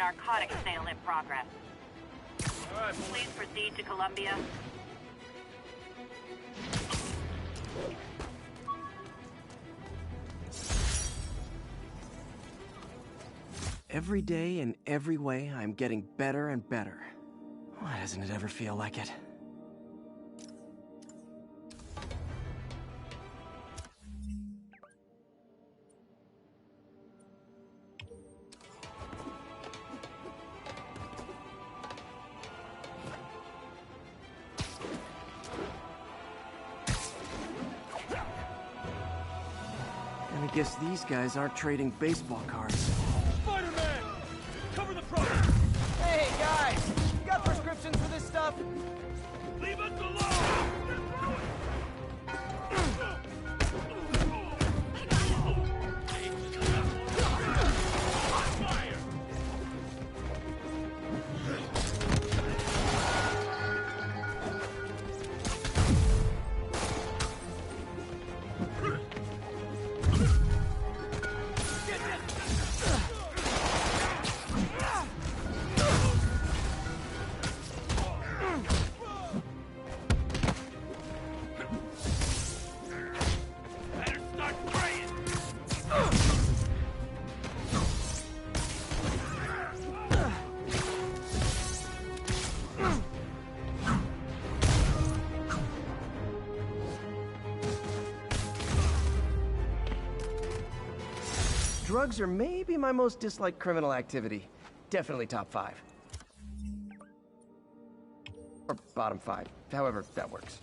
narcotics sale in progress. Please proceed to Columbia. Every day, in every way, I'm getting better and better. Why doesn't it ever feel like it? And I guess these guys aren't trading baseball cards. Spider-Man! Cover the front! Hey, guys! You got prescriptions for this stuff? Leave us alone! Drugs are maybe my most disliked criminal activity. Definitely top 5. Or bottom 5. However that works.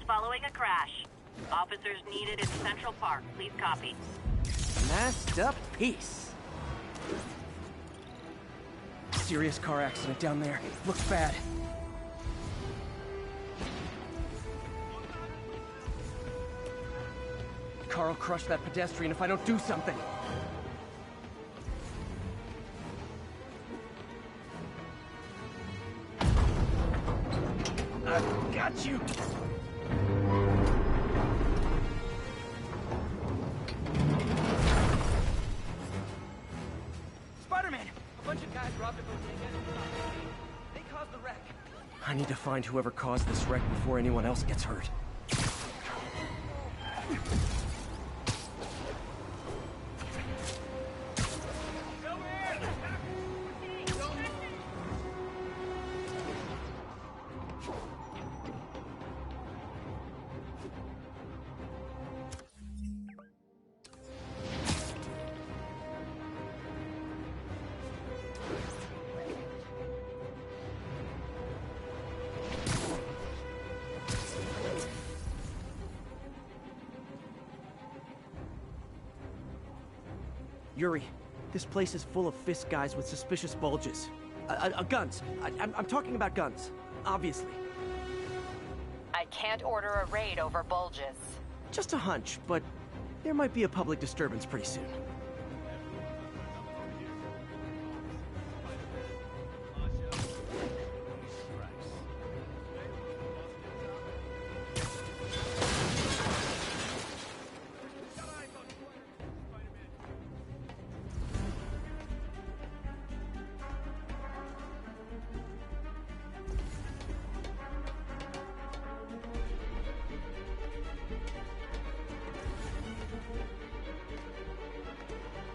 Following a crash. Officers needed in Central Park. Please copy. Masked up piece. Serious car accident down there. Looks bad. Carl crushed that pedestrian if I don't do something. I've got you! Spider-Man! A bunch of guys robbed a bodega. They caused the wreck. I need to find whoever caused this wreck before anyone else gets hurt. Yuri, this place is full of fist guys with suspicious bulges. Guns. I'm talking about guns, obviously. I can't order a raid over bulges. Just a hunch, but there might be a public disturbance pretty soon.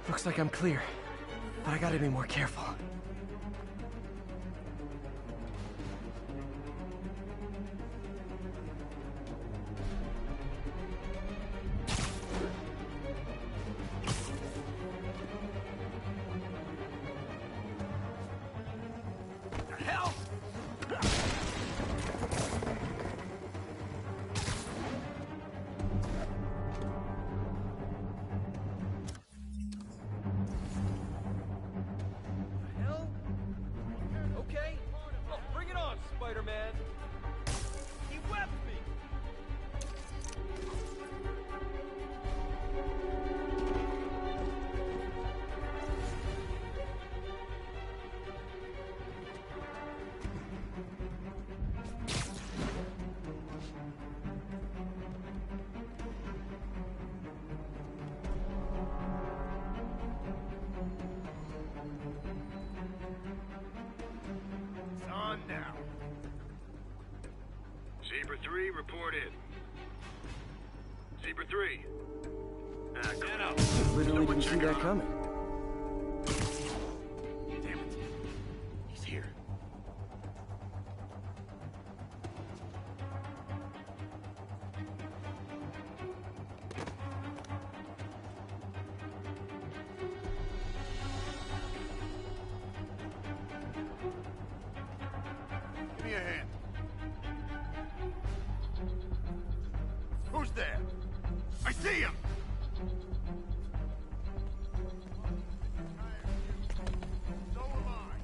Looks like I'm clear, but I gotta be more careful. Zebra 3, report in. Zebra 3. Stand up. Literally didn't see that coming. Damn it. He's here. Give me a hand. Who's there? I see him! So am I.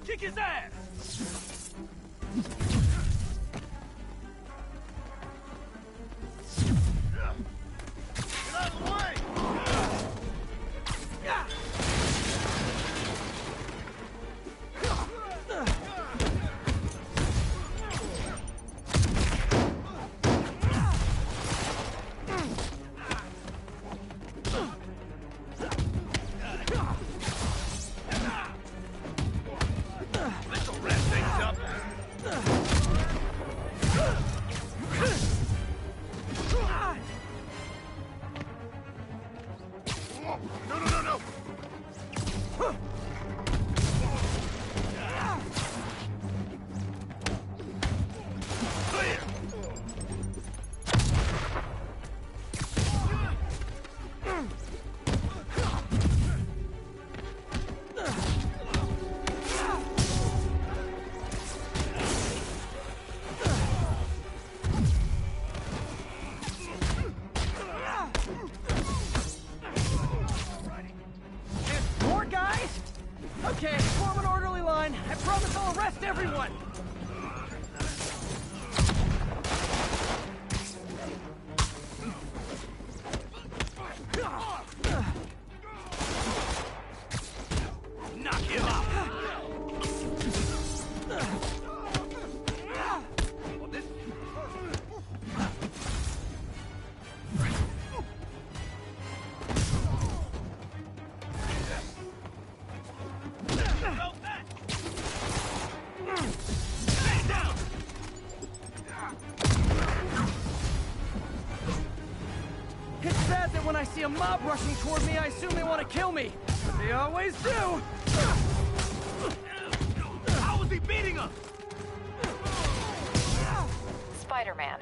Kick his ass! Get out of the way! This'll wrap things up. No, no, no, no! Clear! More guys? Okay, form an orderly line. I promise I'll arrest everyone. Knock him out! Well, this... Stand down! It's sad that when I see a mob rushing toward me, I assume they want to kill me. They always do. How was he beating us? Spider-Man,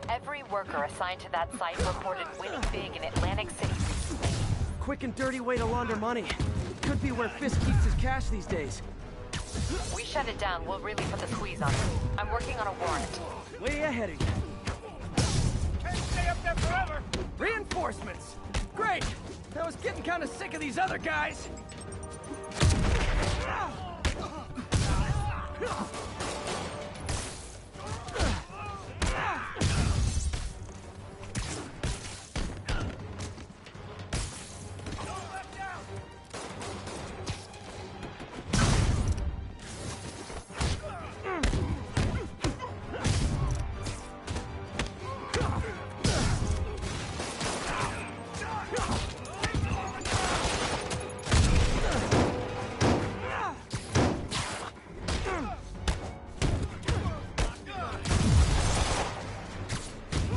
every worker assigned to that site reported winning big in Atlantic City recently. Quick and dirty way to launder money. Could be where Fisk keeps his cash these days. We shut it down, we'll really put the squeeze on it. I'm working on a warrant. Way ahead of you. Can't stay up there forever! Reinforcements. Great. I was getting kind of sick of these other guys.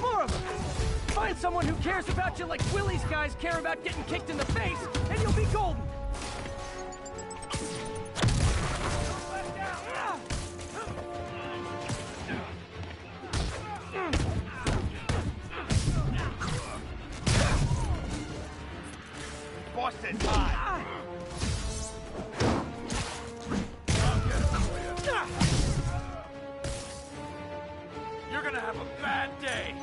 More of them. Find someone who cares about you like Willie's guys care about getting kicked in the face, and you'll be golden. Boss said hi. You're gonna have a bad day.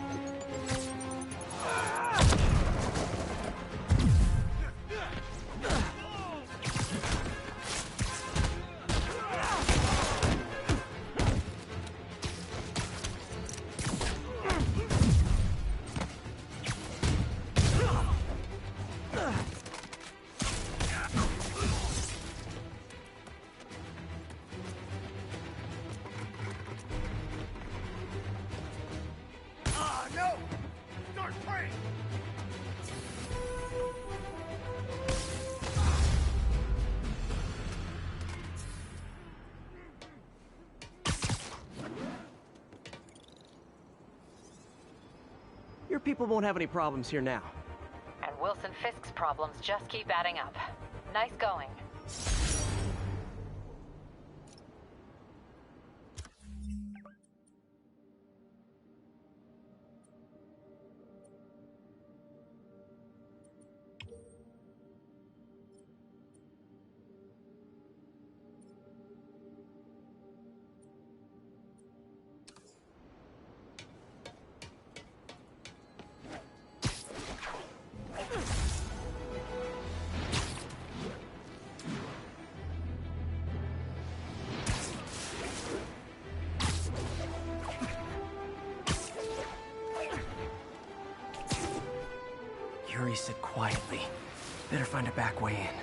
No! Start praying! Your people won't have any problems here now. And Wilson Fisk's problems just keep adding up. Nice going. Yuri said quietly. Better find a back way in.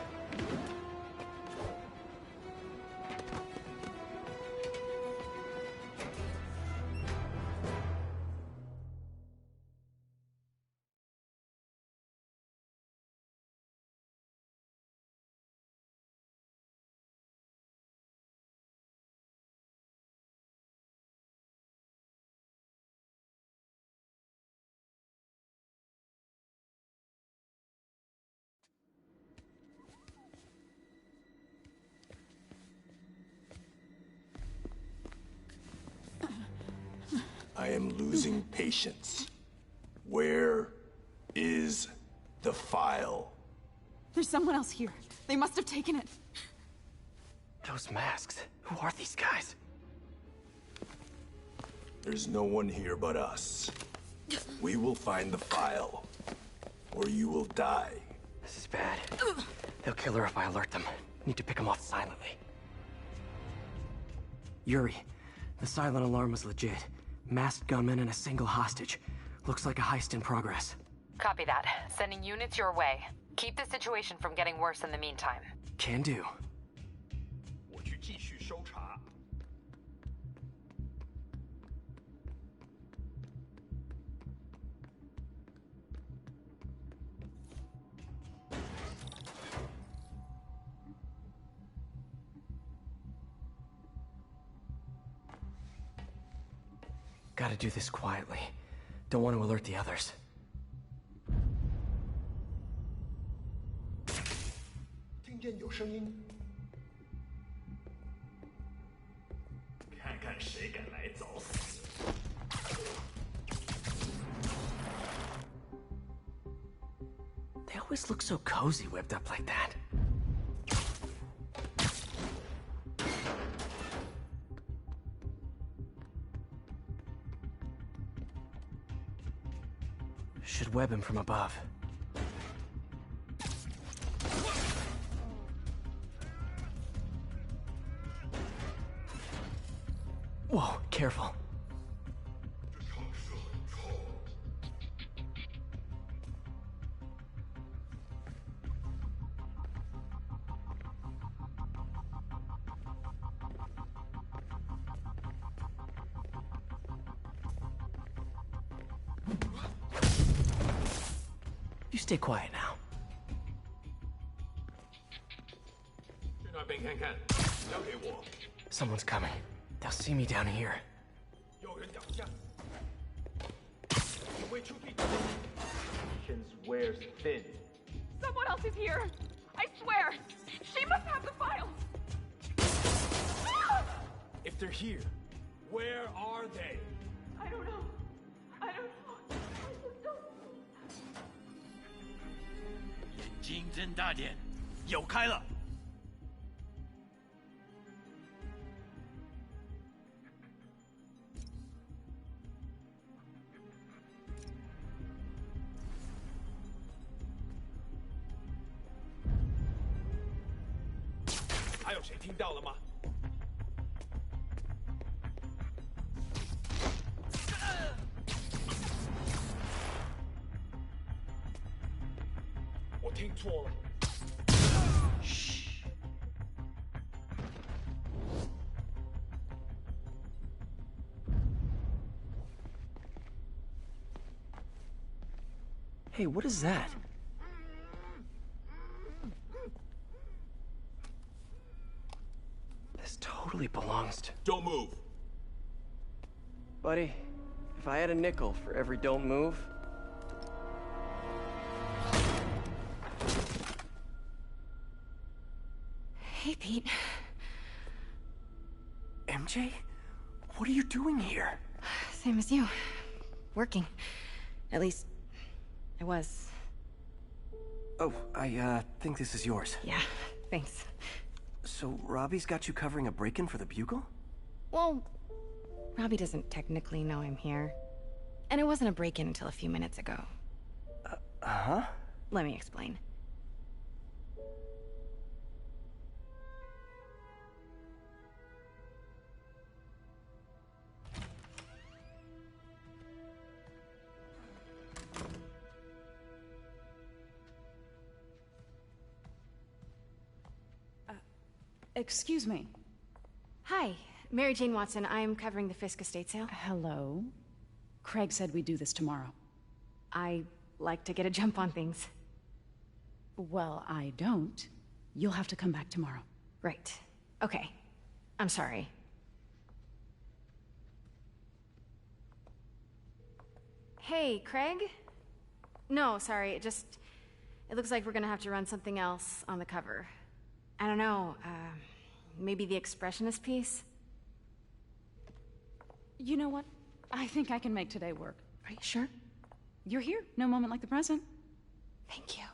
I am losing patience. Where is the file? There's someone else here. They must have taken it. Those masks. Who are these guys? There's no one here but us. We will find the file, or you will die. This is bad. They'll kill her if I alert them. Need to pick them off silently. Yuri, the silent alarm was legit. Masked gunmen and a single hostage. Looks like a heist in progress. Copy that. Sending units your way. Keep the situation from getting worse in the meantime. Can do. 我去继续搜查。Gotta do this quietly. Don't want to alert the others. 听见有声音，看看谁敢来找死！ They always look so cozy whipped up like that. Should web him from above. Whoa, careful. You stay quiet now. 去那边看看，交给我。 Someone's coming. They'll see me down here. 有人挡下。警卫出击。Patience wears thin. Someone else is here. I swear. She must have the file. If they're here, where are they? I don't know. I don't know. I just don't. 眼睛睁大点，有开了。 还有谁听到了吗？我听错了。嘘。Hey, what is that? This totally belongs to... Don't move. Buddy, if I had a nickel for every don't move, Pete. MJ? What are you doing here? Same as you. Working. At least, I was. Oh, I think this is yours. Yeah, thanks. So Robbie's got you covering a break-in for the Bugle? Well, Robbie doesn't technically know I'm here. And it wasn't a break-in until a few minutes ago. Huh? Let me explain. Excuse me. Hi, Mary Jane Watson. I'm covering the Fisk estate sale. Hello. Craig said we'd do this tomorrow. I like to get a jump on things. Well, I don't. You'll have to come back tomorrow. Right. Okay. I'm sorry. Hey, Craig? No, sorry, it looks like we're gonna have to run something else on the cover. I don't know, maybe the expressionist piece? You know what? I think I can make today work. Are you sure? You're here. No moment like the present. Thank you.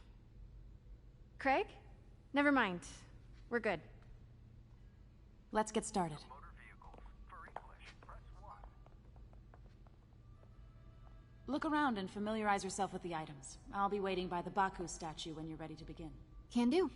Craig? Never mind. We're good. Let's get started. Look around and familiarize yourself with the items. I'll be waiting by the Baku statue when you're ready to begin. Can do.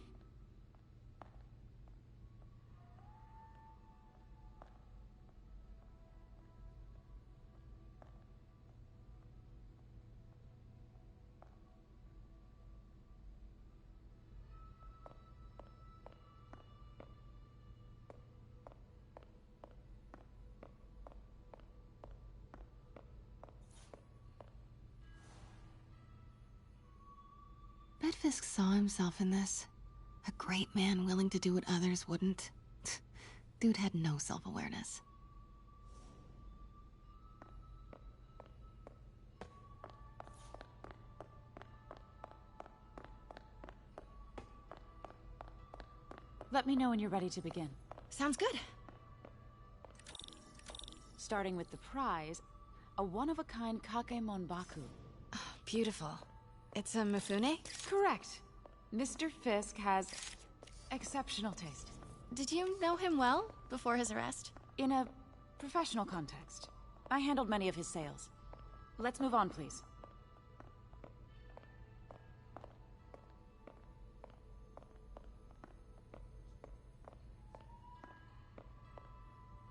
Bet Fisk saw himself in this. A great man willing to do what others wouldn't. Dude had no self-awareness. Let me know when you're ready to begin. Sounds good. Starting with the prize, a one-of-a-kind Kakemon Baku. Oh, beautiful. It's a Mifune? Correct. Mr. Fisk has exceptional taste. Did you know him well before his arrest? In a professional context. I handled many of his sales. Let's move on, please.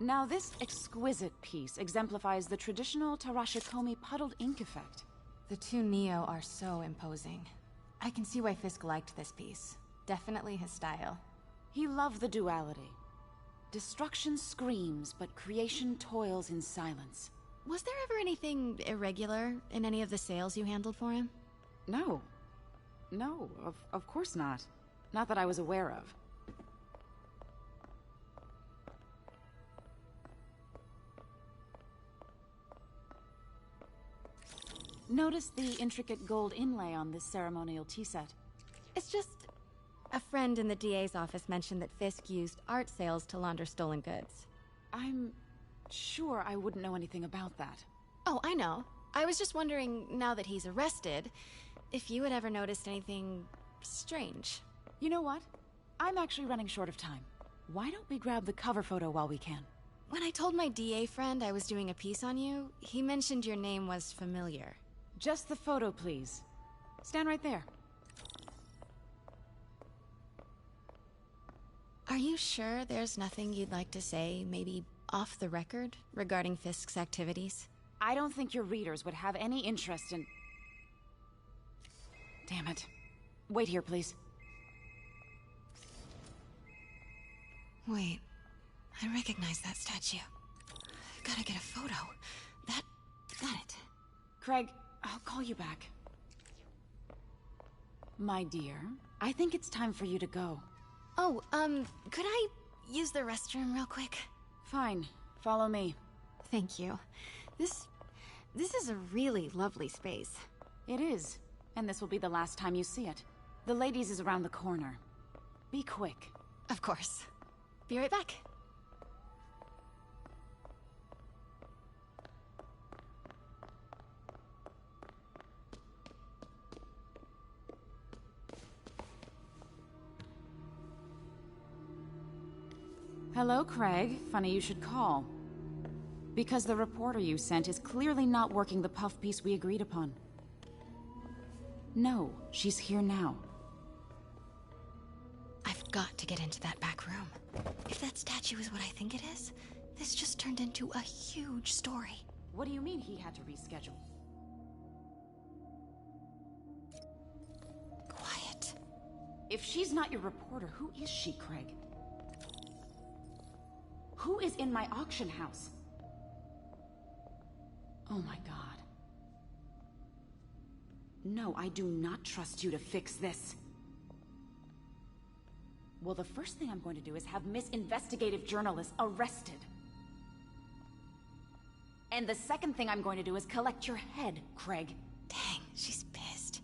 Now this exquisite piece exemplifies the traditional Tarashikomi puddled ink effect. The two Neo are so imposing. I can see why Fisk liked this piece. Definitely his style. He loved the duality. Destruction screams, but creation toils in silence. Was there ever anything irregular in any of the sales you handled for him? No. No, of course not. Not that I was aware of. Notice the intricate gold inlay on this ceremonial tea set. It's just... a friend in the DA's office mentioned that Fisk used art sales to launder stolen goods. I'm sure I wouldn't know anything about that. Oh, I know. I was just wondering, now that he's arrested, if you had ever noticed anything strange. You know what? I'm actually running short of time. Why don't we grab the cover photo while we can? When I told my DA friend I was doing a piece on you, he mentioned your name was familiar. Just the photo, please. Stand right there. Are you sure there's nothing you'd like to say, maybe off the record, regarding Fisk's activities? I don't think your readers would have any interest in... Damn it. Wait here, please. Wait. I recognize that statue. Gotta get a photo. Got it. Craig, I'll call you back. My dear, I think it's time for you to go. Oh, could I use the restroom real quick? Fine. Follow me. Thank you. This is a really lovely space. It is. And this will be the last time you see it. The ladies is around the corner. Be quick. Of course. Be right back. Hello, Craig. Funny you should call. Because the reporter you sent is clearly not working the puff piece we agreed upon. No, she's here now. I've got to get into that back room. If that statue is what I think it is, this just turned into a huge story. What do you mean he had to reschedule? Quiet. If she's not your reporter, who is she, Craig? Who is in my auction house? Oh my god. No, I do not trust you to fix this. Well, the first thing I'm going to do is have Miss Investigative Journalist arrested. And the second thing I'm going to do is collect your head, Craig. Dang, she's pissed.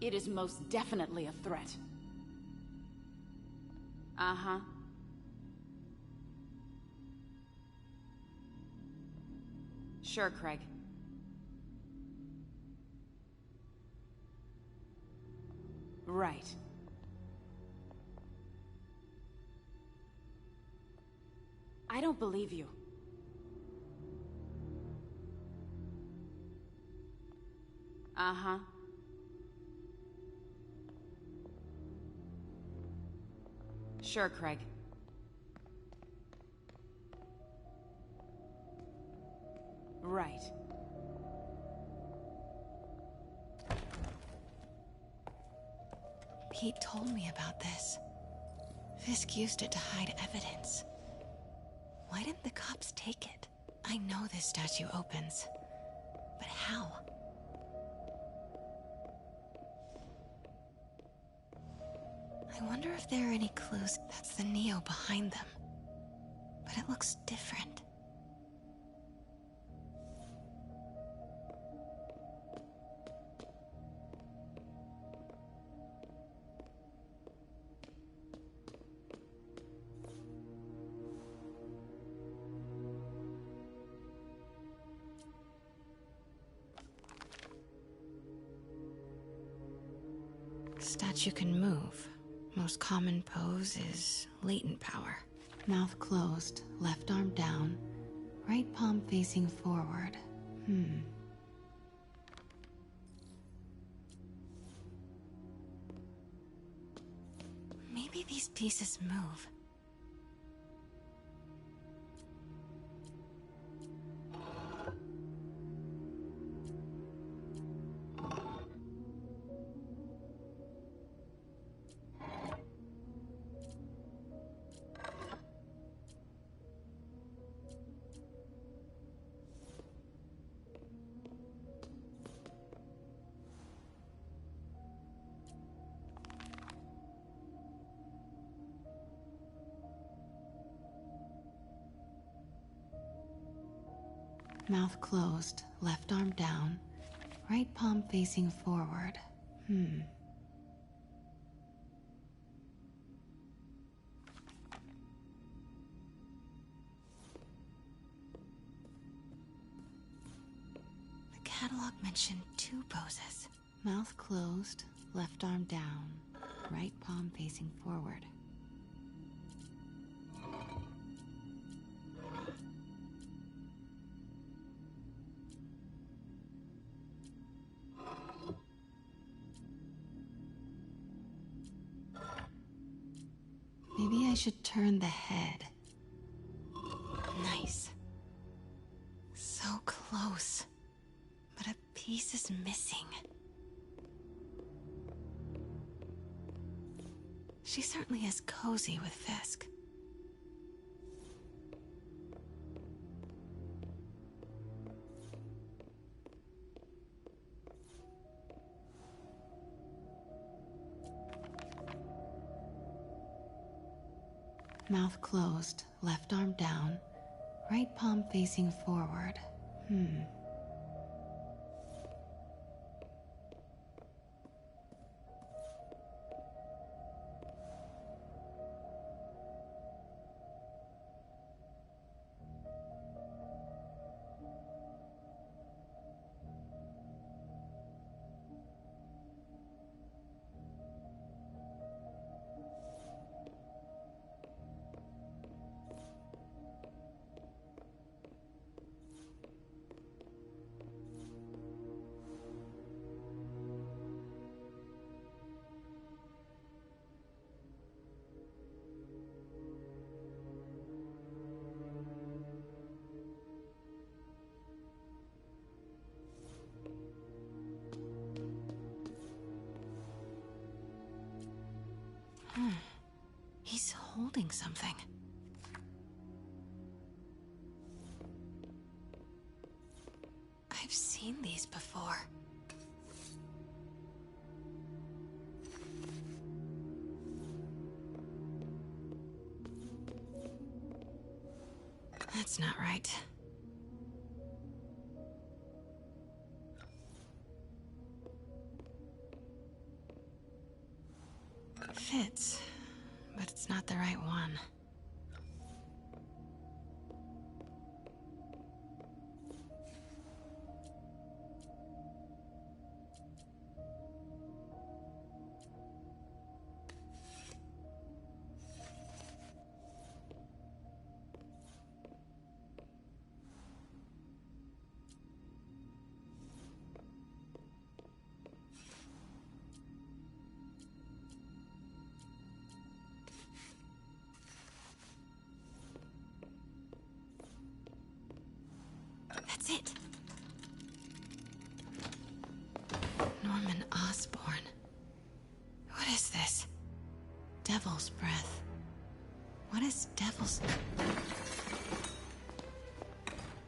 It is most definitely a threat. Uh-huh. Sure, Craig. Right. I don't believe you. Uh-huh. Sure, Craig. Right. Pete told me about this. Fisk used it to hide evidence. Why didn't the cops take it? I know this statue opens, but how? I wonder if there are any clues. That's the Neo behind them, but it looks different. Statue can move. Most common pose is latent power. Mouth closed, left arm down, right palm facing forward. Maybe these pieces move. Mouth closed, left arm down, right palm facing forward. The catalog mentioned 2 poses. Mouth closed, left arm down, right palm facing forward. Maybe I should turn the head. Nice. So close. But a piece is missing. She certainly is cozy with Fisk. Mouth closed, left arm down, right palm facing forward. hiding something. I've seen these before. That's not right. Fits, but it's not the right one. That's it. Norman Osborn. What is this? Devil's breath. What is devil's...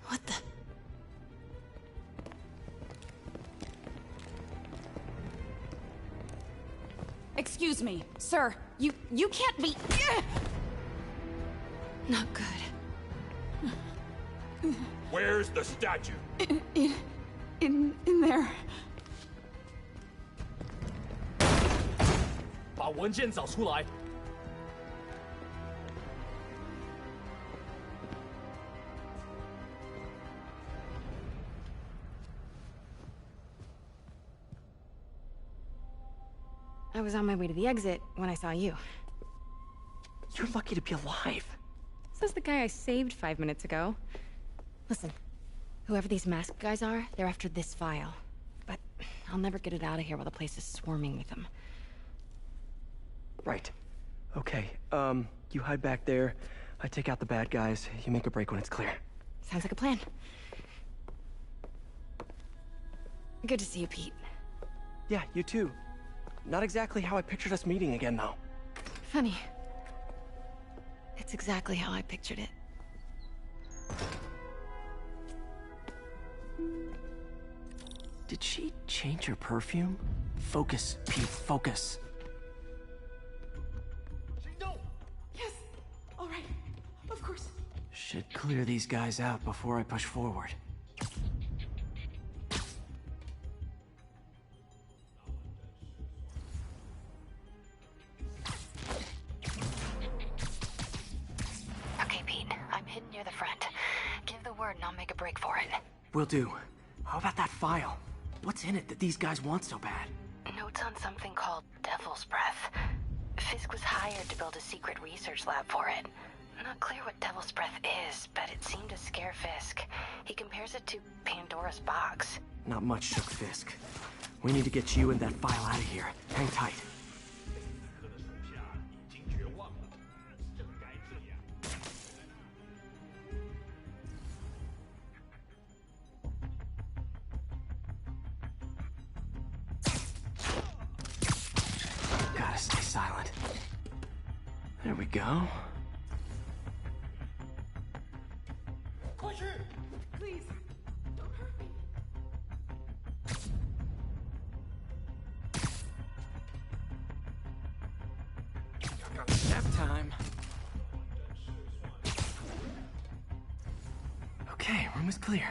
What the... Excuse me, sir. You can't be... Not good. Where's the statue? In there. 把文件找出来。I was on my way to the exit when I saw you. You're lucky to be alive. Says the guy I saved 5 minutes ago. Listen, whoever these masked guys are, they're after this file. But I'll never get it out of here while the place is swarming with them. Right. Okay, you hide back there. I take out the bad guys. You make a break when it's clear. Sounds like a plan. Good to see you, Pete. Yeah, you too. Not exactly how I pictured us meeting again, though. Funny. It's exactly how I pictured it. Did she change her perfume? Focus, Pete, focus. Yes. All right. Of course. Should clear these guys out before I push forward. Okay, Pete. I'm hidden near the front. Give the word and I'll make a break for it. Will do. How about that file? What's in it that these guys want so bad? Notes on something called Devil's Breath. Fisk was hired to build a secret research lab for it. Not clear what Devil's Breath is, but it seemed to scare Fisk. He compares it to Pandora's box. Not much shook Fisk. We need to get you and that file out of here. Hang tight. Gotta stay silent. There we go. Please. Don't hurt me. Nap time. Okay, room is clear.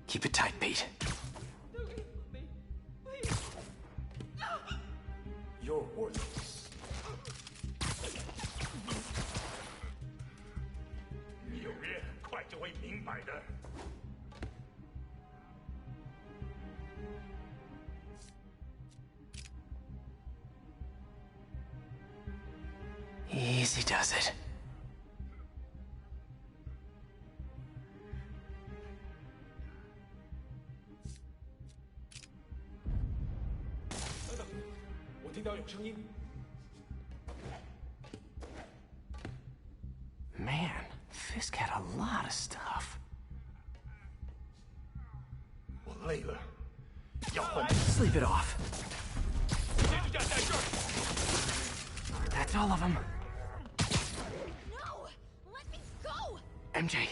Keep it tight, Pete. You're worthless. 纽约很快就会明白的。Easy does it. Fisk had a lot of stuff. Sleep it off. That's all of them. No! Let me go! MJ.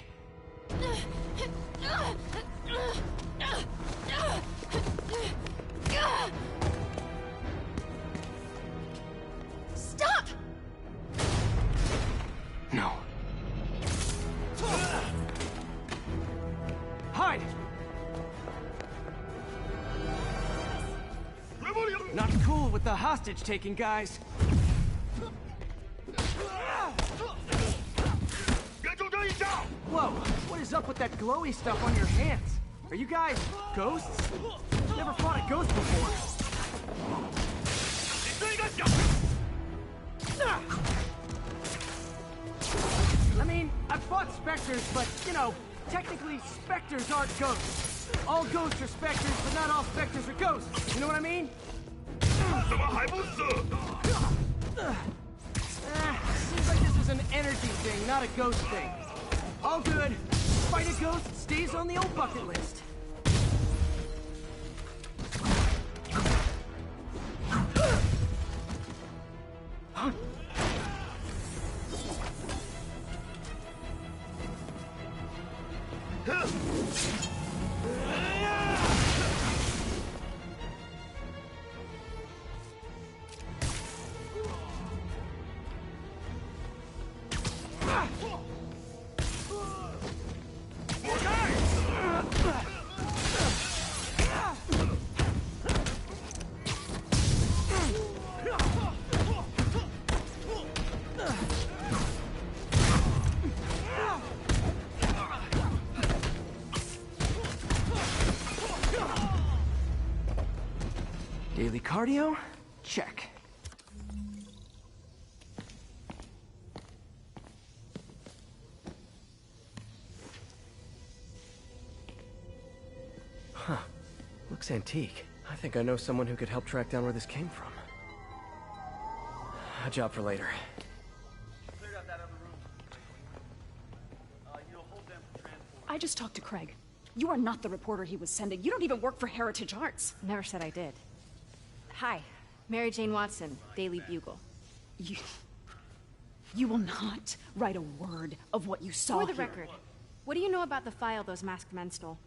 Stop! No. Hide! Not cool with the hostage-taking, guys. Whoa, what is up with that glowy stuff on your hands? Are you guys ghosts? Never fought a ghost before. I mean, I've fought specters, but, you know, technically specters aren't ghosts. All ghosts are specters, but not all specters are ghosts. You know what I mean? Seems like this is an energy thing, not a ghost thing. All good. Fight a ghost stays on the old bucket list. Daily cardio? Check. Huh. Looks antique. I think I know someone who could help track down where this came from. A job for later. I just talked to Craig. You are not the reporter he was sending. You don't even work for Heritage Arts. Never said I did. Hi, Mary Jane Watson, Daily Bugle. You will not write a word of what you saw For the here. record, what do you know about the file those masked men stole?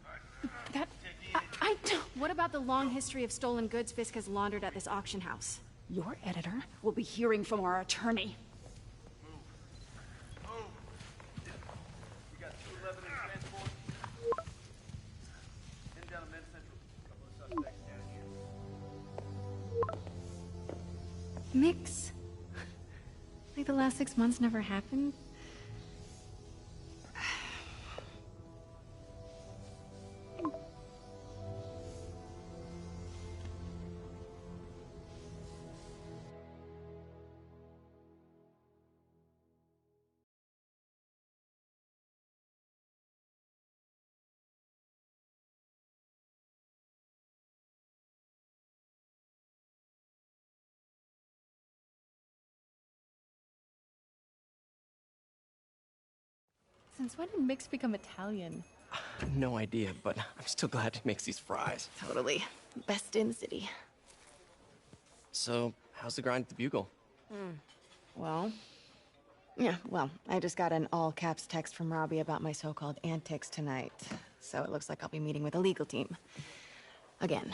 I don't... What about the long history of stolen goods Fisk has laundered at this auction house? Your editor will be hearing from our attorney. Mix? Like the last 6 months never happened? Since when did Mix become Italian? No idea, but I'm still glad he makes these fries. Totally. Best in the city. So, how's the grind at the Bugle? Well, I just got an all-caps text from Robbie about my so-called antics tonight. So it looks like I'll be meeting with a legal team. Again.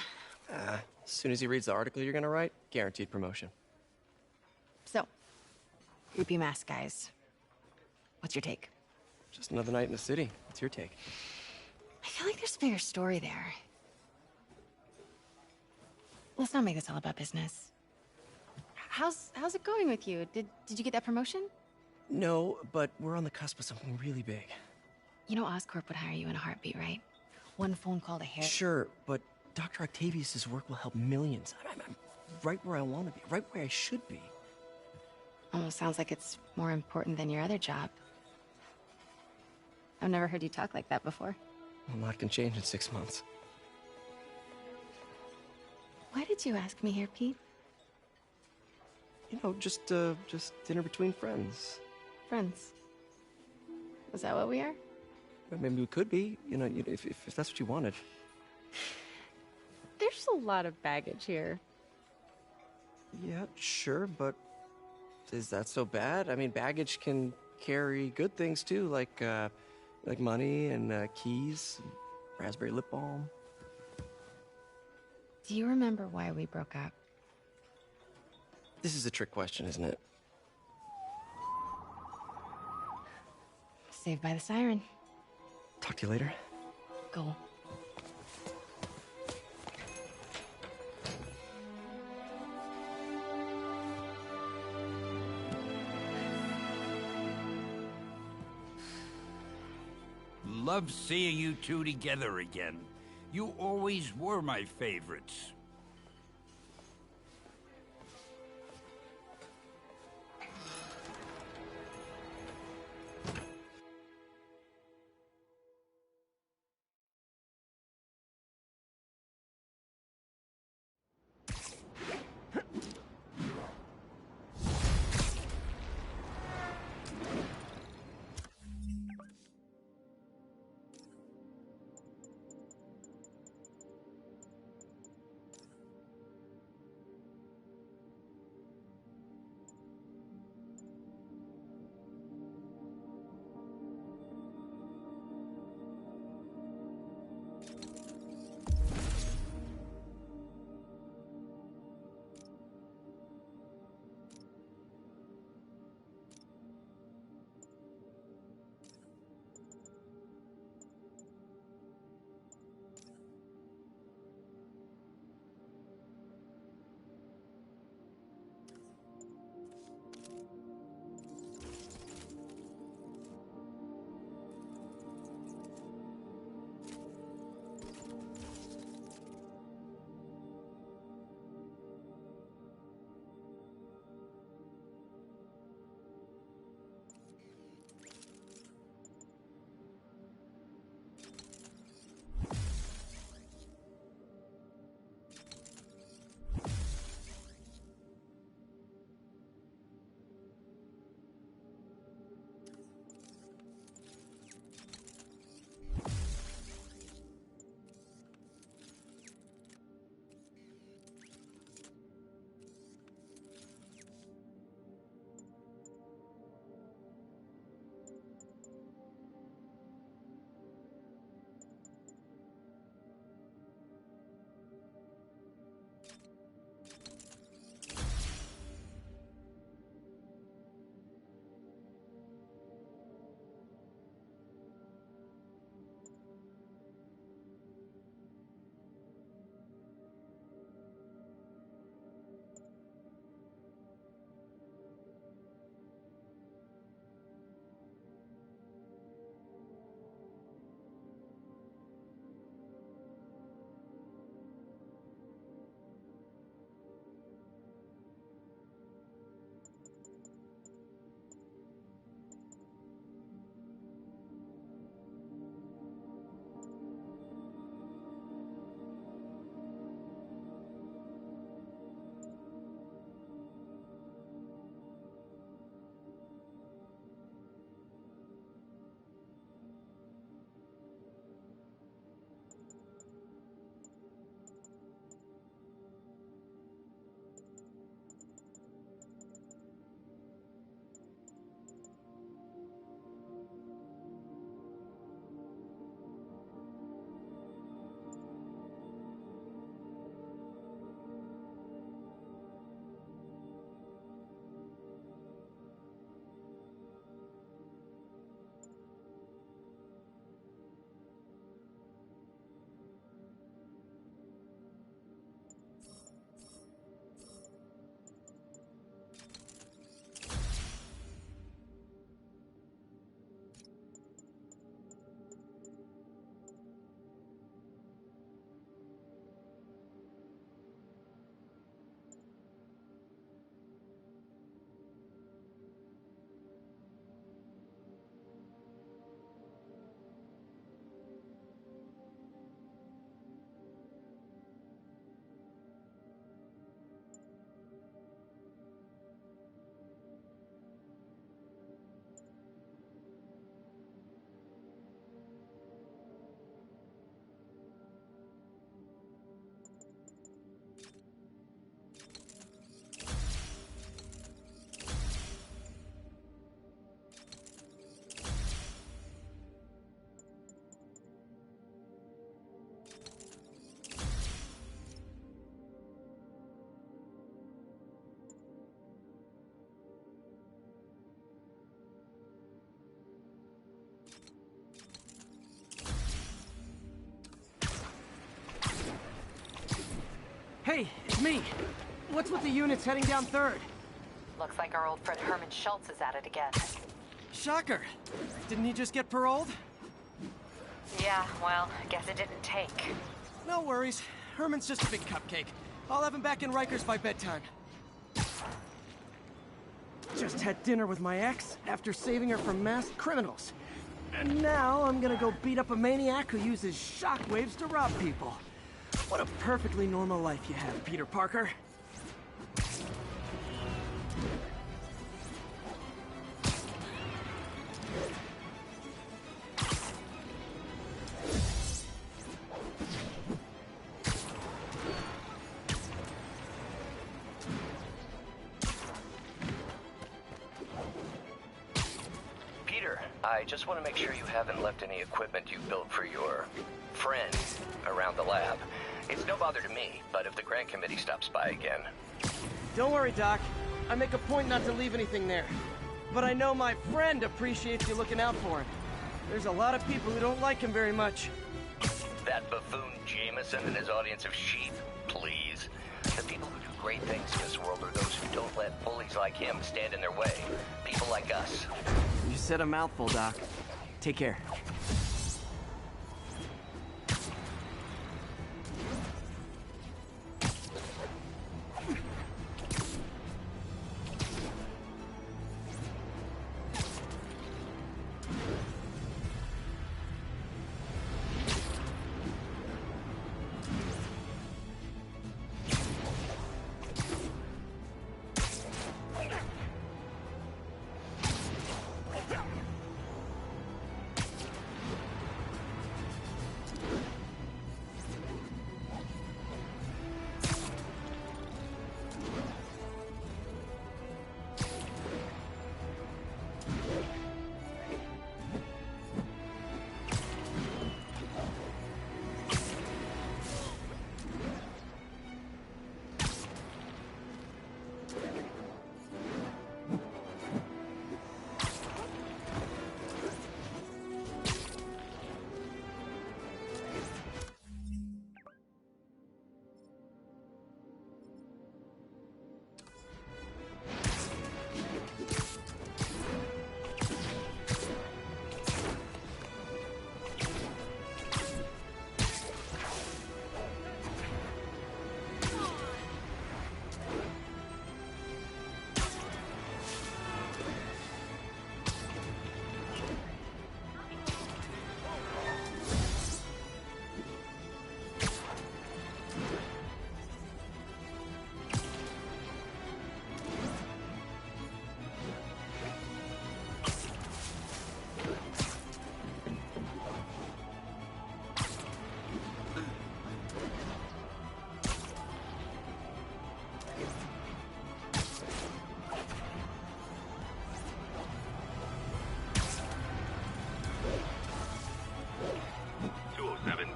As soon as he reads the article you're gonna write, guaranteed promotion. So, creepy mask guys. What's your take? Just another night in the city. What's your take? I feel like there's a bigger story there. Let's not make this all about business. How's it going with you? Did you get that promotion? No, but we're on the cusp of something really big. You know Oscorp would hire you in a heartbeat, right? One phone call to Harry. Sure, but Dr. Octavius's work will help millions. I'm right where I want to be, right where I should be. Almost sounds like it's more important than your other job. I've never heard you talk like that before. A lot can change in 6 months. Why did you ask me here, Pete? You know, just dinner between friends. Friends. Is that what we are? Maybe we could be, if that's what you wanted. There's a lot of baggage here. Yeah, sure, but is that so bad? I mean, baggage can carry good things too, like money and keys, and raspberry lip balm. Do you remember why we broke up? This is a trick question, isn't it? Saved by the siren. Talk to you later. Go. Love seeing you two together again. You always were my favorites. Hey, it's me. What's with the units heading down 3rd? Looks like our old friend Herman Schultz is at it again. Shocker. Didn't he just get paroled? Yeah, well, guess it didn't take. No worries. Herman's just a big cupcake. I'll have him back in Rikers by bedtime. Just had dinner with my ex after saving her from masked criminals. And now I'm gonna go beat up a maniac who uses shockwaves to rob people. What a perfectly normal life you have, Peter Parker. I just want to make sure you haven't left any equipment you built for your friend around the lab. It's no bother to me, but if the grant committee stops by again... Don't worry, Doc. I make a point not to leave anything there. But I know my friend appreciates you looking out for him. There's a lot of people who don't like him very much. That buffoon Jameson and his audience of sheep, please. The people who do great things in this world are those who don't let bullies like him stand in their way. People like us. You said a mouthful, Doc. Take care.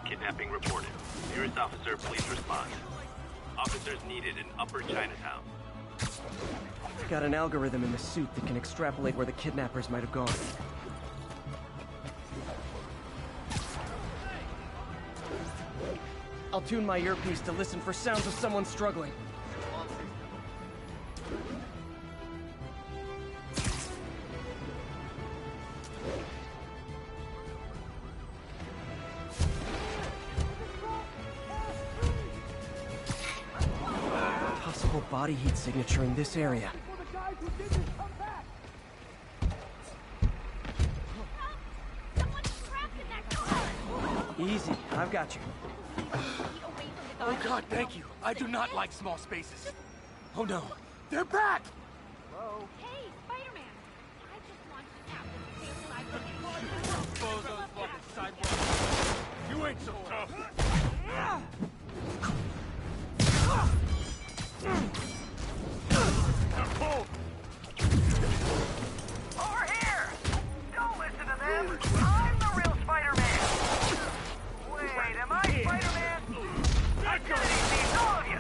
Kidnapping reported. Nearest officer, please respond. Officers needed in Upper Chinatown. Got an algorithm in the suit that can extrapolate where the kidnappers might have gone. I'll tune my earpiece to listen for sounds of someone struggling. Body heat signature in this area. Easy, I've got you. Oh God, thank you. I do not like small spaces. Oh no, they're back! Whoa. Hey, Spider-Man! I just want you out with the Bozos fucking sidewalk. You ain't so tough. Over here! Don't listen to them! I'm the real Spider-Man! Wait, am I Spider-Man? I got these, all of you!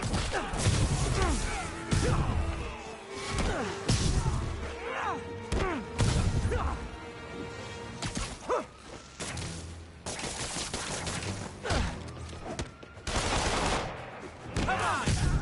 Come on!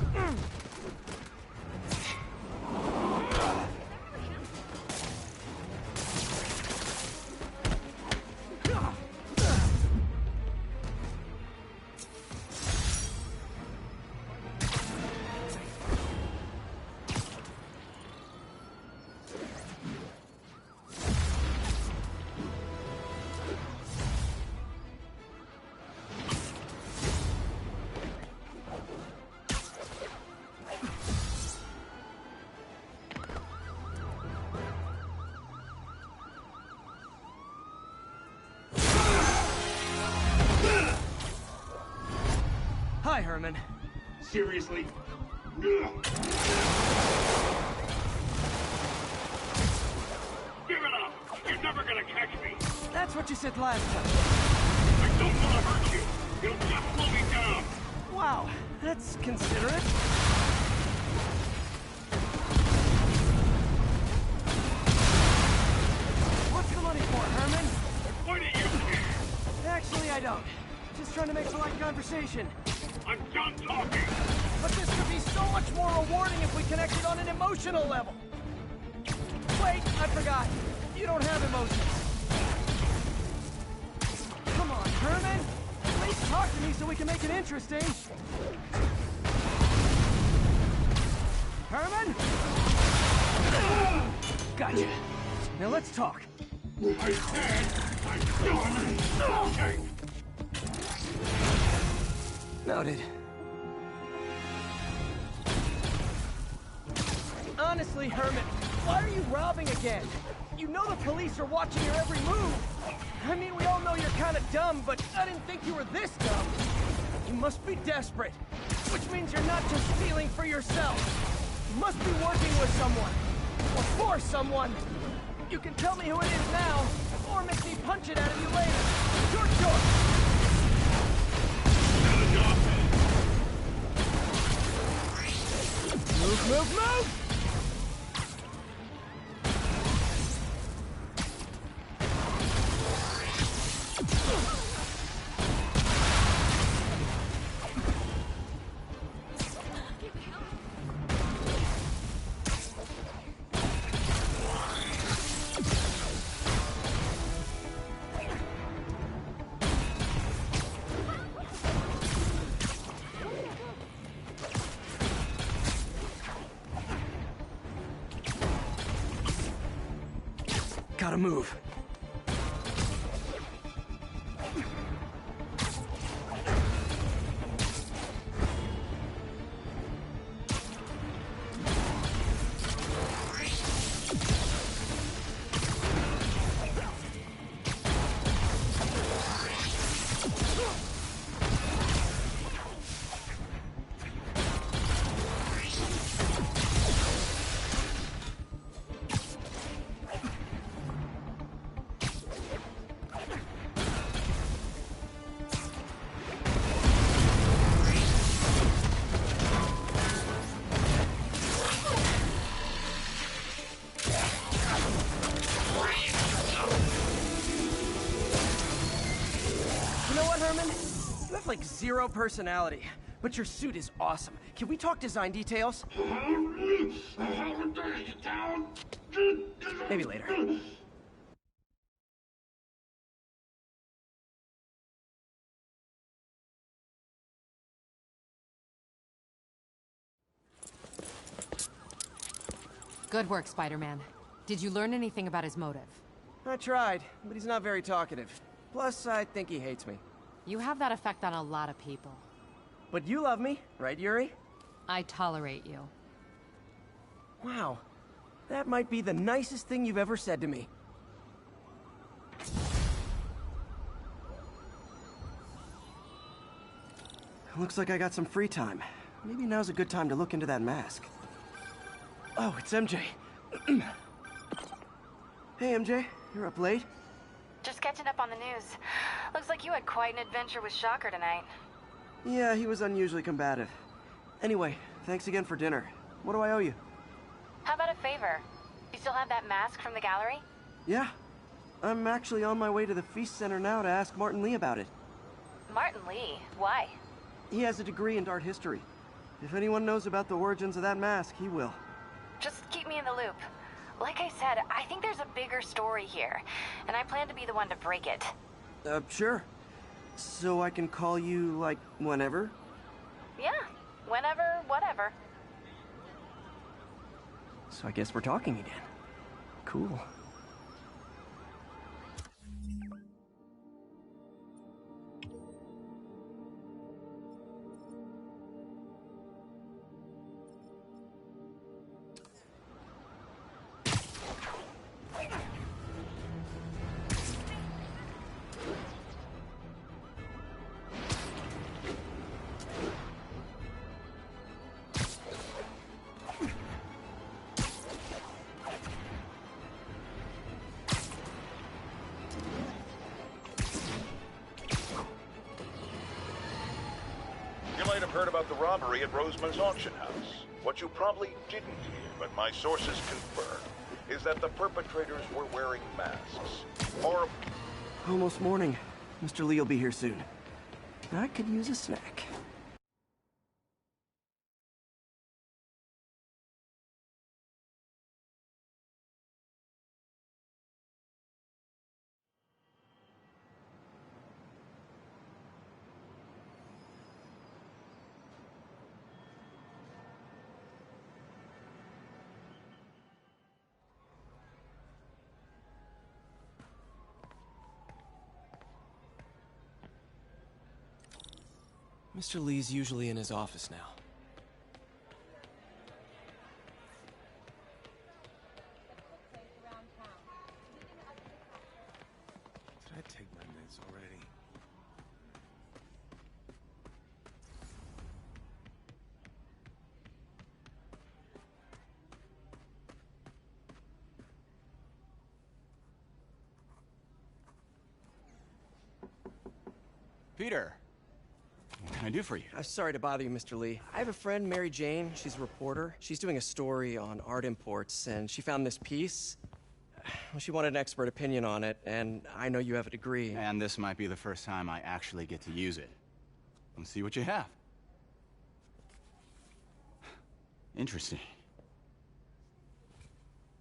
Hi, Herman. Seriously? Give it up! You're never gonna catch me! That's what you said last time. I don't want to hurt you! It'll just slow me down! Wow, that's considerate. What's the money for, Herman? Point at you! Actually, I don't. Just trying to make polite conversation. I'm done talking! But this could be so much more rewarding if we connected on an emotional level. Wait, I forgot. You don't have emotions. Come on, Herman. At least talk to me so we can make it interesting. Herman? Gotcha. Now let's talk. I said I'm done talking! Noted. Honestly, Herman, why are you robbing again? You know the police are watching your every move. I mean, we all know you're kind of dumb, but I didn't think you were this dumb. You must be desperate, which means you're not just stealing for yourself. You must be working with someone, or for someone. You can tell me who it is now, or make me punch it out of you later. Your choice. Move, move, move! Gotta move. Like zero personality, but your suit is awesome. Can we talk design details? Maybe later. Good work, Spider-Man. Did you learn anything about his motive? I tried, but he's not very talkative. Plus, I think he hates me. You have that effect on a lot of people. But you love me, right, Yuri? I tolerate you. Wow. That might be the nicest thing you've ever said to me. Looks like I got some free time. Maybe now's a good time to look into that mask. Oh, it's MJ. Hey, MJ. You're up late? Just catching up on the news. Looks like you had quite an adventure with Shocker tonight. Yeah, he was unusually combative. Anyway, thanks again for dinner. What do I owe you? How about a favor? You still have that mask from the gallery? Yeah. I'm actually on my way to the Feast Center now to ask Martin Lee about it. Martin Lee? Why? He has a degree in art history. If anyone knows about the origins of that mask, he will. Just keep me in the loop. Like I said, I think there's a bigger story here, and I plan to be the one to break it. Sure. So I can call you, like, whenever? Yeah, whenever, whatever. So I guess we're talking again. Cool. might have heard about the robbery at Roseman's auction house. What you probably didn't hear, but my sources confirm, is that the perpetrators were wearing masks. Or... Almost morning. Mr. Lee will be here soon. I could use a snack. Mr. Lee's usually in his office now. Did I take my meds already? Peter! What can I do for you? I'm sorry to bother you, Mr. Lee. I have a friend, Mary Jane. She's a reporter. She's doing a story on art imports, and she found this piece. Well, she wanted an expert opinion on it, and I know you have a degree. And this might be the first time I actually get to use it. Let's see what you have. Interesting.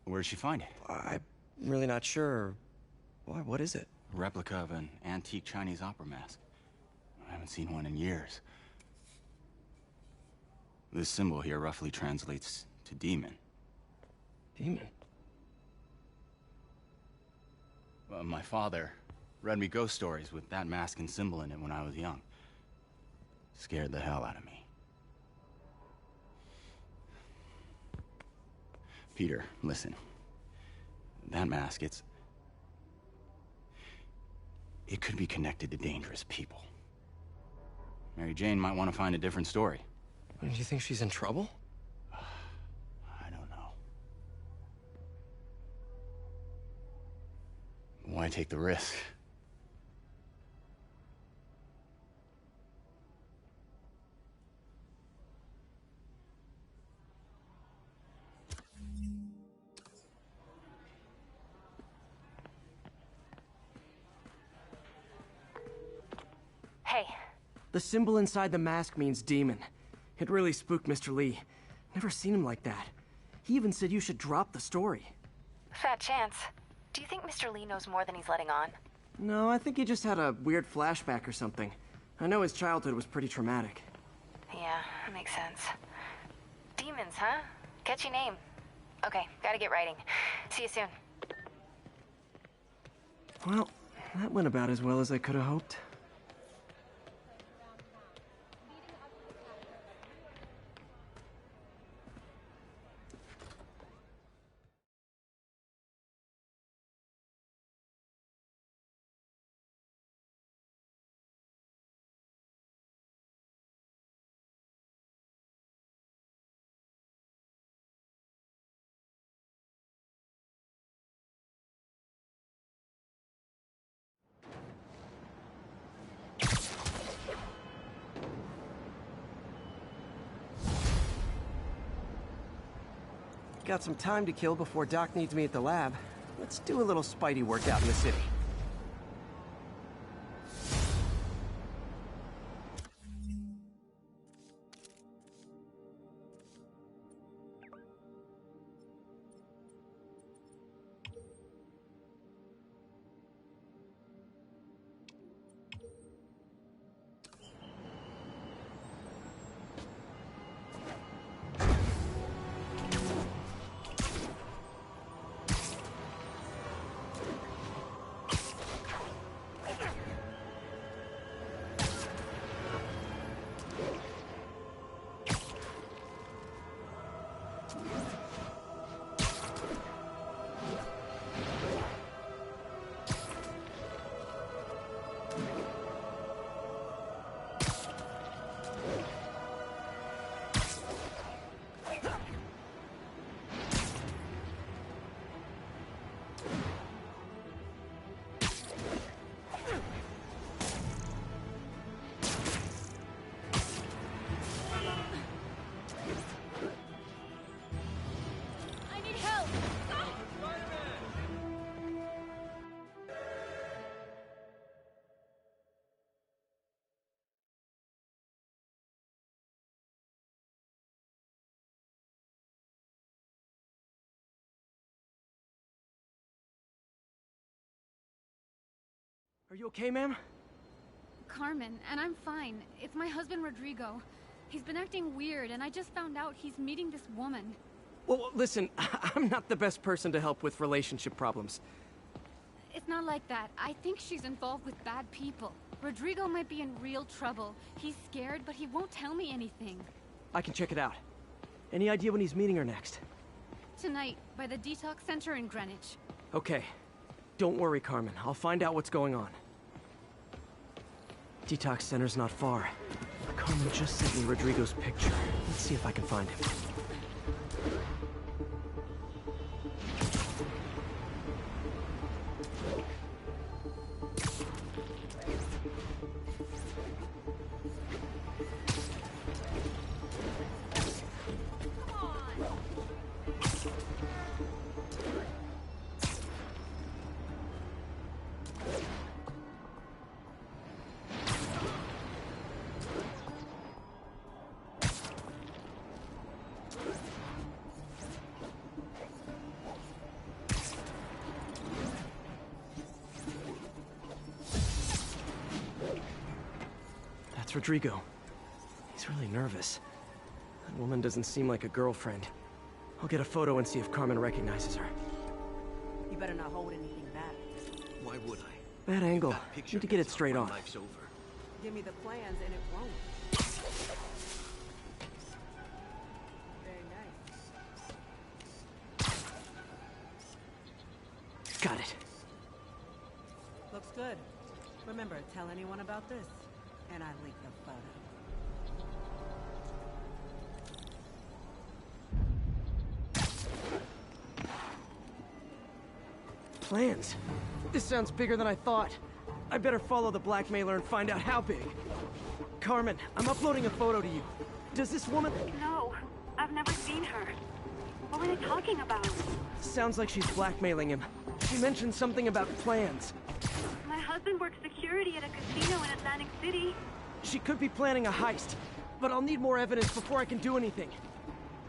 Where did she find it? I'm really not sure. Why, what is it? A replica of an antique Chinese opera mask. I haven't seen one in years. This symbol here roughly translates to demon. Demon? Well, my father read me ghost stories with that mask and symbol in it when I was young. Scared the hell out of me. Peter, listen. That mask, it could be connected to dangerous people. Mary Jane might want to find a different story. Do you think she's in trouble? I don't know. Why take the risk? Hey. The symbol inside the mask means demon. It really spooked Mr. Lee. Never seen him like that. He even said you should drop the story. Fat chance. Do you think Mr. Lee knows more than he's letting on? No, I think he just had a weird flashback or something. I know his childhood was pretty traumatic. Yeah, that makes sense. Demons, huh? Catchy name. Okay, gotta get writing. See you soon. Well, that went about as well as I could have hoped. Got some time to kill before Doc needs me at the lab. Let's do a little spidey workout in the city. Are you okay, ma'am? Carmen, and I'm fine. It's my husband, Rodrigo. He's been acting weird, and I just found out he's meeting this woman. Well, listen, I'm not the best person to help with relationship problems. It's not like that. I think she's involved with bad people. Rodrigo might be in real trouble. He's scared, but he won't tell me anything. I can check it out. Any idea when he's meeting her next? Tonight, by the detox center in Greenwich. Okay. Don't worry, Carmen. I'll find out what's going on. Detox center's not far. Carmen just sent me Rodrigo's picture. Let's see if I can find him. Rodrigo. He's really nervous. That woman doesn't seem like a girlfriend. I'll get a photo and see if Carmen recognizes her. You better not hold anything back. Why would I? Bad angle. Need to get it straight on. Life's over. Give me the plans and it won't. Very nice. Got it. Looks good. Remember, tell anyone about this. And I leaked the photo. Plans? This sounds bigger than I thought. I better follow the blackmailer and find out how big. Carmen, I'm uploading a photo to you. Does this woman... No, I've never seen her. What were they talking about? Sounds like she's blackmailing him. She mentioned something about plans. My husband works security at a casino in Atlantic City. She could be planning a heist, but I'll need more evidence before I can do anything.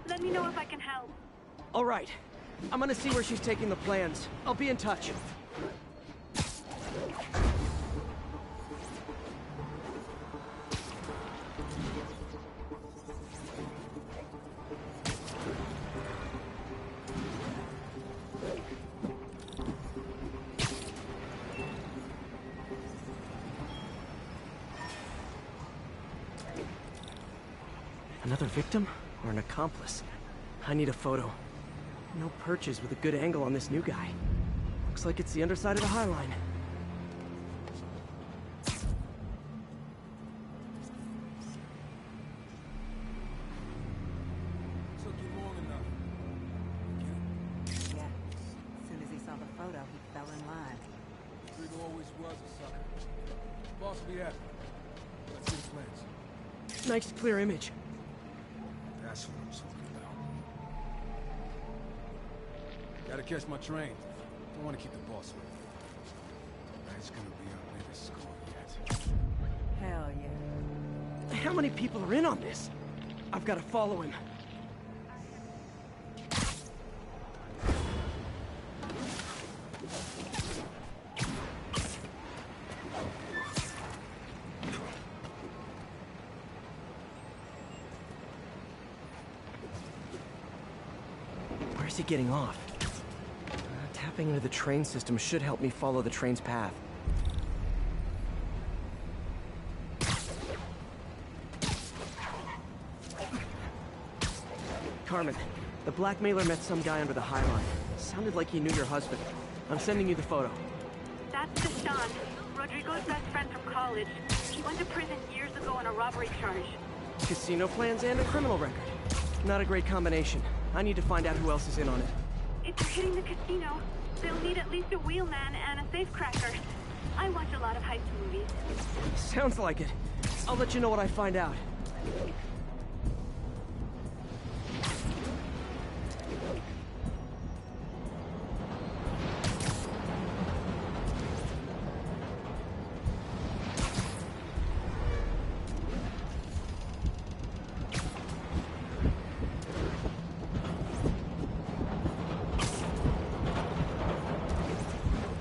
Let me know if I can help. All right. I'm gonna see where she's taking the plans. I'll be in touch. Another victim or an accomplice? I need a photo. No perches with a good angle on this new guy. Looks like it's the underside of the High Line. Took you long enough. Yeah. As soon as he saw the photo, he fell in line. Rodrigo always was a sucker. Boss will be happy. Let's see the plans. Nice clear image. That's what I'm talking about. Gotta catch my train. Don't want to keep the boss with me. Tonight's gonna be our latest score yet. Hell yeah. How many people are in on this? I've got to follow him. Where's he getting off? Tapping into the train system should help me follow the train's path. Carmen, the blackmailer met some guy under the High Line. Sounded like he knew your husband. I'm sending you the photo. That's Deshaun, Rodrigo's best friend from college. He went to prison years ago on a robbery charge. Casino plans and a criminal record. Not a great combination. I need to find out who else is in on it. If they're hitting the casino, they'll need at least a wheelman and a safecracker. I watch a lot of heist movies. Sounds like it. I'll let you know what I find out.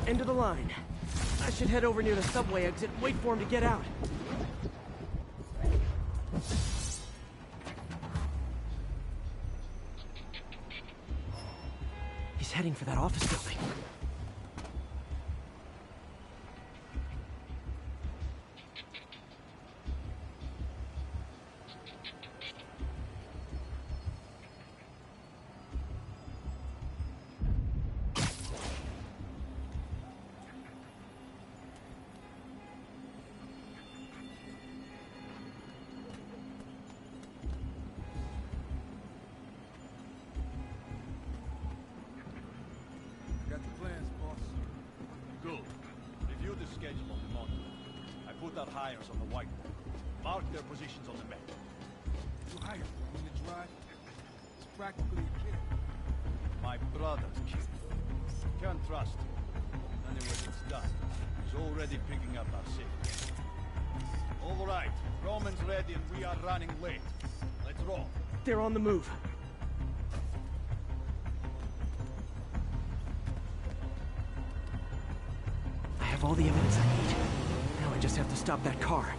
End of the line. I should head over near the subway exit and wait for him to get out. He's heading for that office building. Hires on the whiteboard. Mark their positions on the map. You hired him in the drive? It's practically a kid. My brother's kid. Can't trust him. Anyway, it's done. He's already picking up our signal. All right, Roman's ready and we are running late. Let's roll. They're on the move. I have all the evidence I need. Now I just have to stop that car.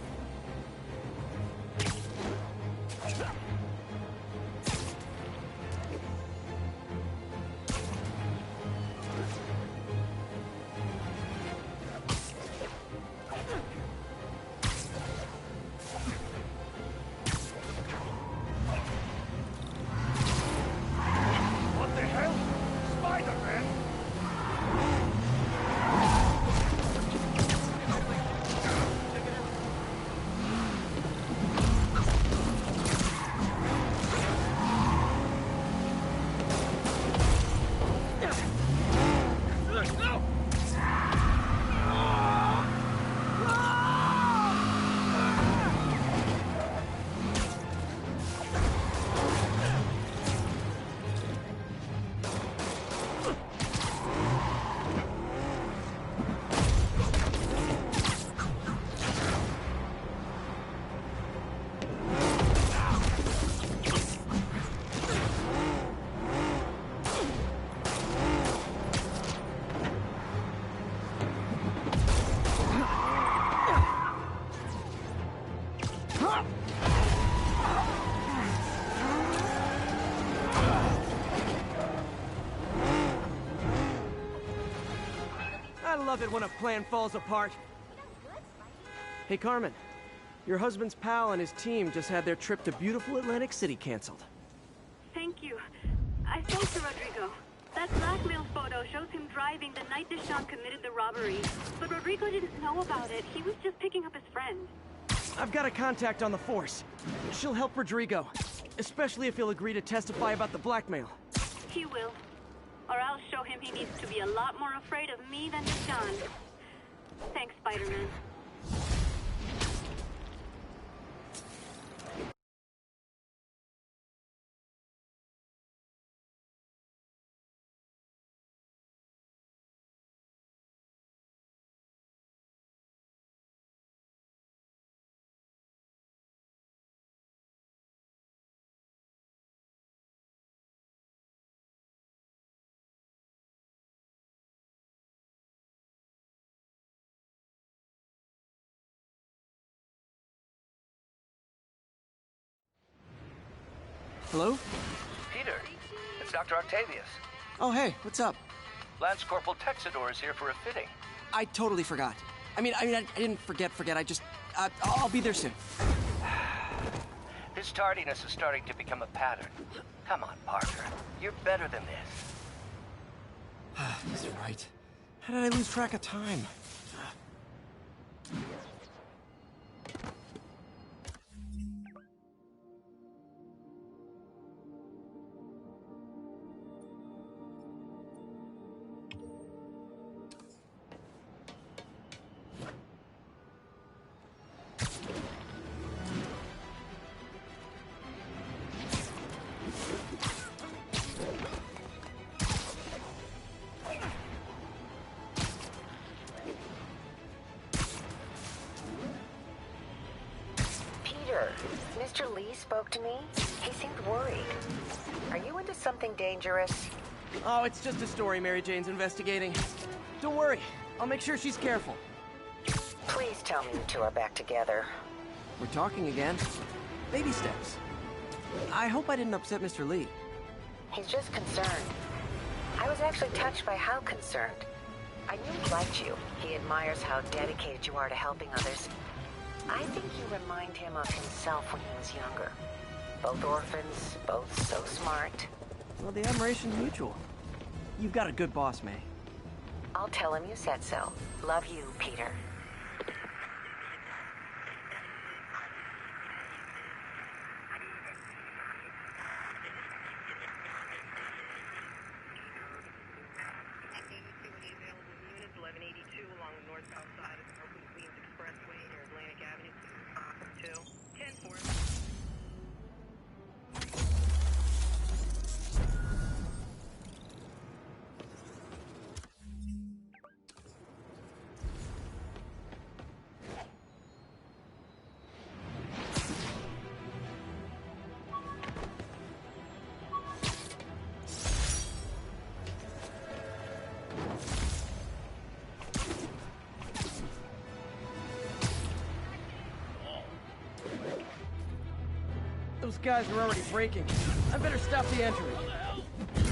What the hell? Spider-Man? I love it when a plan falls apart. Hey, Carmen. Your husband's pal and his team just had their trip to beautiful Atlantic City canceled. Thank you. I spoke to Rodrigo. That blackmail photo shows him driving the night Deshaun committed the robbery. But Rodrigo didn't know about it. He was just picking up his friend. I've got a contact on the force. She'll help Rodrigo, especially if he'll agree to testify about the blackmail. He will. Or I'll show him he needs to be a lot more afraid of me than Deshaun. Thanks, Spider-Man. Hello? Peter, it's Dr. Octavius. Oh, hey, what's up? Lance Corporal Texador is here for a fitting. I totally forgot. I didn't forget. I just, I'll be there soon. His tardiness is starting to become a pattern. Come on, Parker. You're better than this. He's right. How did I lose track of time? Mr. Lee spoke to me. He seemed worried. Are you into something dangerous? Oh, it's just a story Mary Jane's investigating. Don't worry. I'll make sure she's careful. tell me you two are back together. We're talking again. Baby steps. I hope I didn't upset Mr. Lee. He's just concerned. I was actually touched by how concerned. I knew he liked you. He admires how dedicated you are to helping others. I think you remind him of himself when he was younger. Both orphans, both so smart. Well, the admiration's mutual. You've got a good boss, May. I'll tell him you said so. Love you, Peter. Those guys are already breaking. I better stop the entry.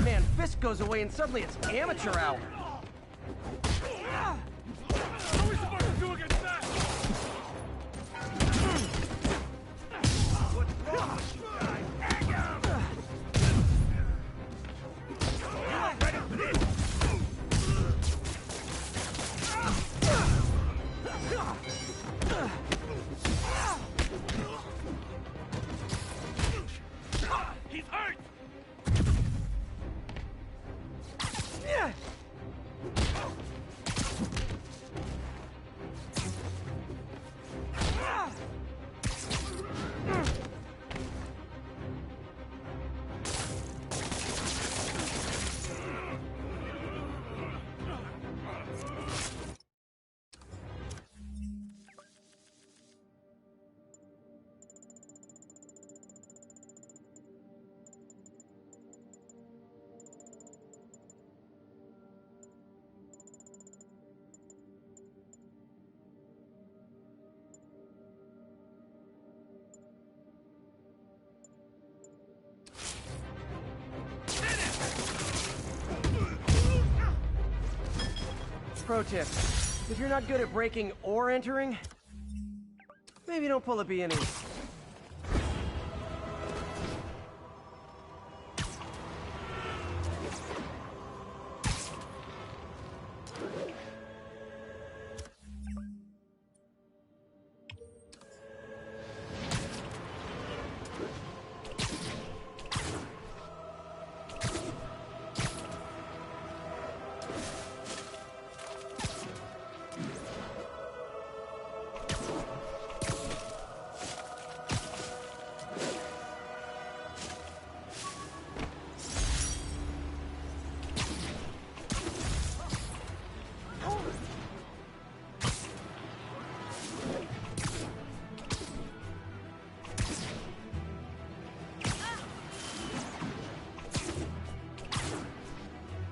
Man, Fisk goes away and suddenly it's amateur hour. What are we supposed to do against that? What's wrong with you guys? Hang on! You're not ready for this! He's hurt! Pro tip, if you're not good at breaking or entering, maybe don't pull a B&E.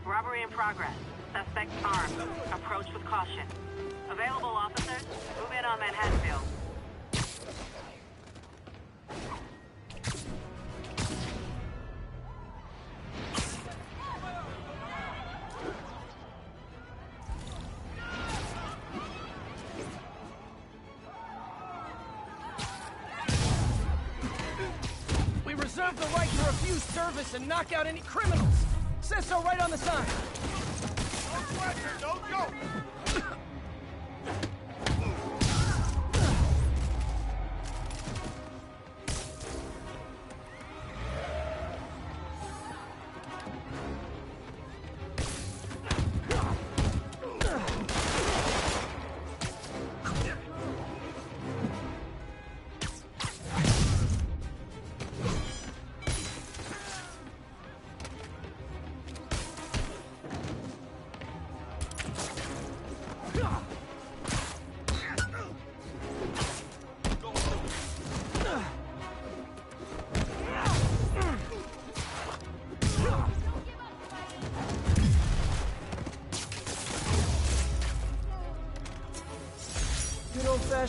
Robbery in progress. Suspect armed. Approach with caution. Available officers, move in on Manhattanville. We reserve the right to refuse service and knock out any criminals. Says so right on the sign. No pressure, don't go!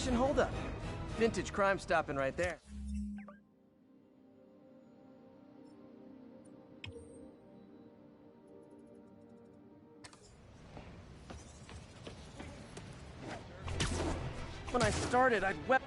old-fashioned holdup. Vintage crime stopping right there. When I started, I'd wept.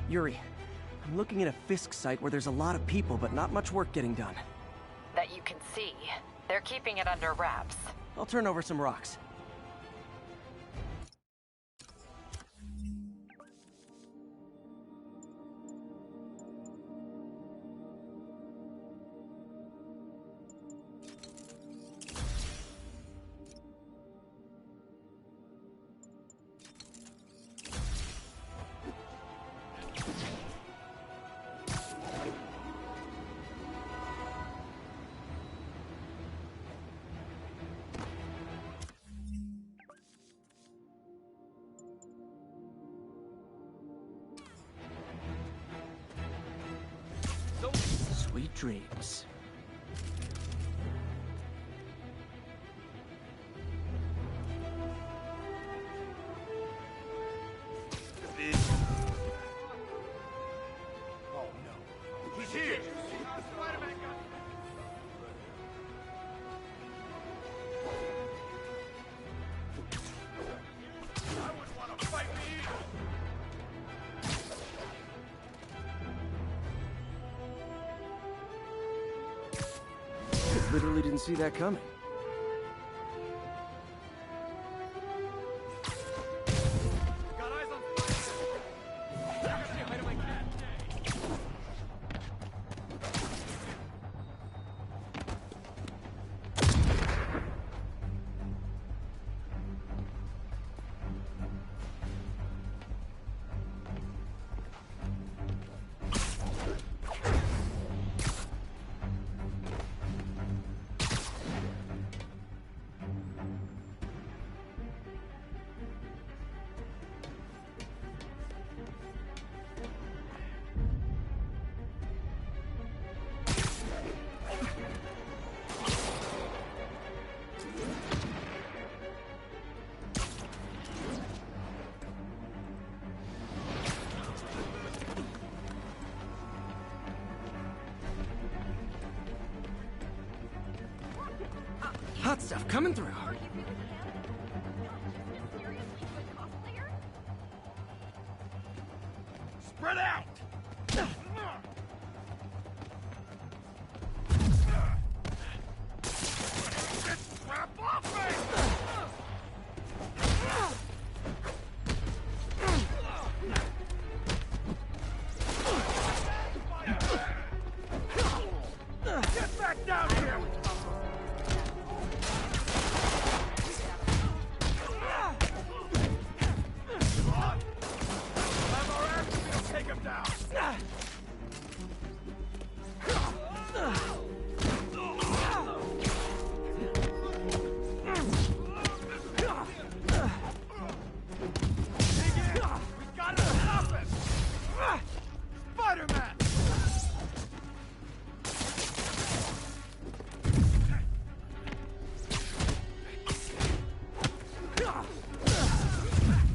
Yuri, I'm looking at a Fisk site where there's a lot of people, but not much work getting done. That you can see. They're keeping it under wraps. I'll turn over some rocks. Sweet dreams. Oh no. He's here! I wouldn't want to fight me either! Literally didn't see that coming. Got eyes on Hot stuff coming through. Spread out! Crap off me! Get back down here! Take him down! We gotta stop it! Spider-Man!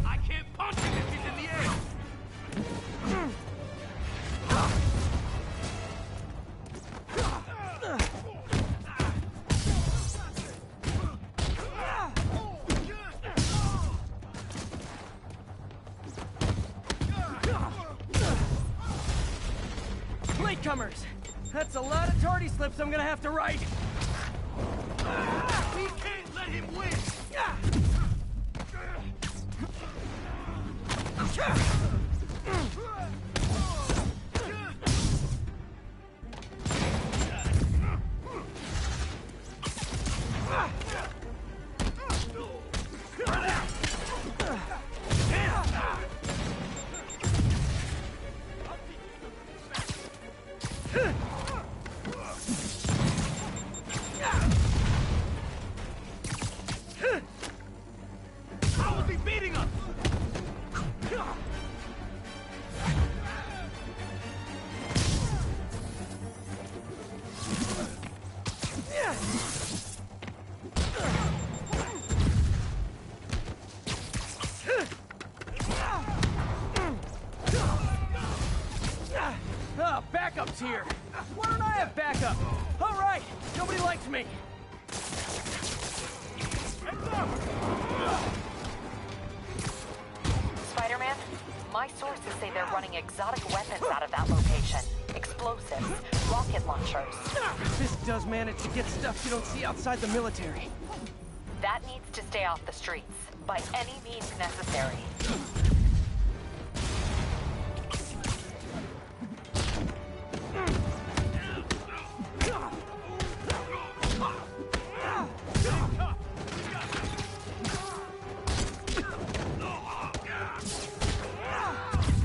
I can't punch him if he's in the air! Latecomers! That's a lot of tardy slips I'm gonna have to write! him win! How is he beating us? Backup's here. Why don't I have backup? All right, nobody likes me. Spider-Man, my sources say they're running exotic weapons out of that location. Explosives, rocket launchers. This does manage to get stuff you don't see outside the military. That needs to stay off the streets, by any means necessary.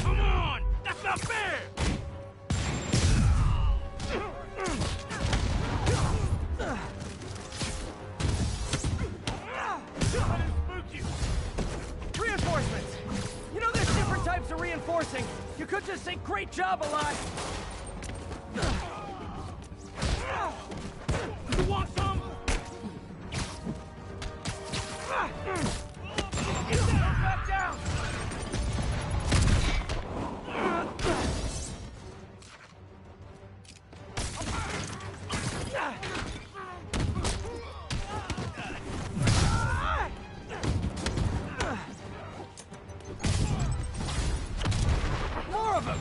Come on! That's not fair! Reinforcements! You know there's different types of reinforcing. You could just say great job a lot. You want some? Get that back down! More of them!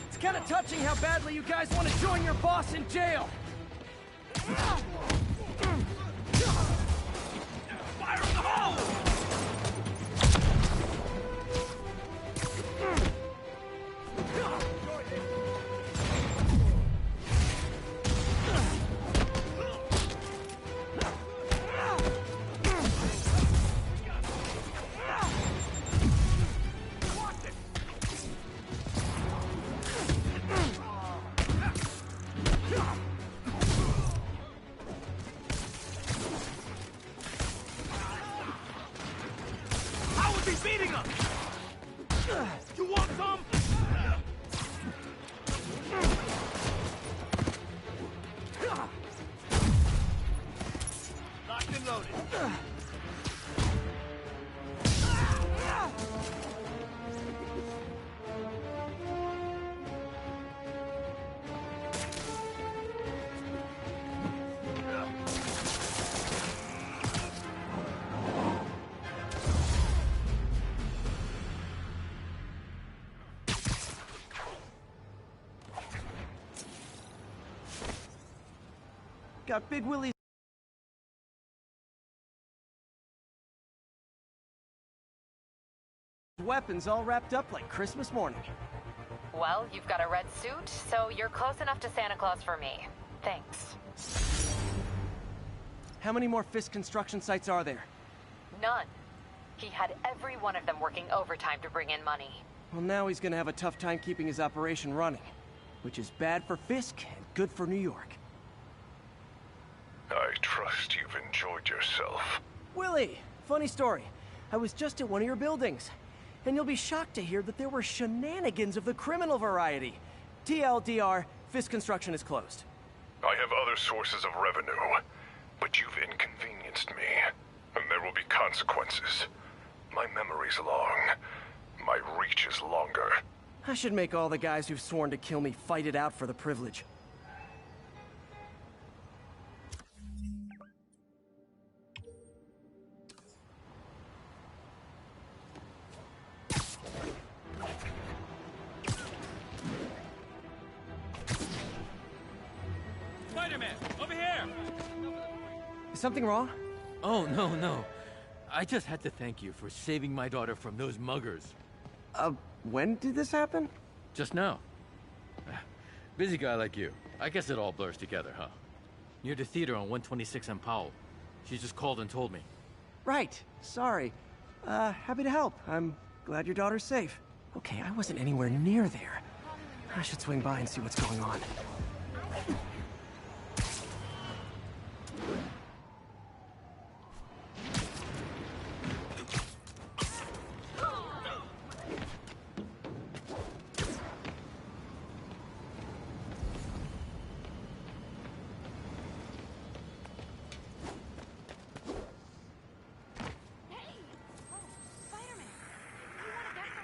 It's kind of touching how badly you guys want to join your boss in jail. Fire in the hole! How is he beating us? You want some? Locked and loaded. Got Big Willie's weapons all wrapped up like Christmas morning. Well, you've got a red suit, so you're close enough to Santa Claus for me. Thanks. How many more Fisk construction sites are there? None. He had every one of them working overtime to bring in money. Well, now he's gonna have a tough time keeping his operation running, which is bad for Fisk and good for New York. I trust you've enjoyed yourself. Willie, funny story. I was just at one of your buildings, and you'll be shocked to hear that there were shenanigans of the criminal variety. TLDR, Fisk Construction is closed. I have other sources of revenue, but you've inconvenienced me, and there will be consequences. My memory's long. My reach is longer. I should make all the guys who've sworn to kill me fight it out for the privilege. Spider-Man, over here! Is something wrong? Oh, no. I just had to thank you for saving my daughter from those muggers. When did this happen? Just now. Busy guy like you. I guess it all blurs together, huh? Near the theater on 126 and Powell. She just called and told me. Right. Sorry. Happy to help. I'm glad your daughter's safe. Okay, I wasn't anywhere near there. I should swing by and see what's going on.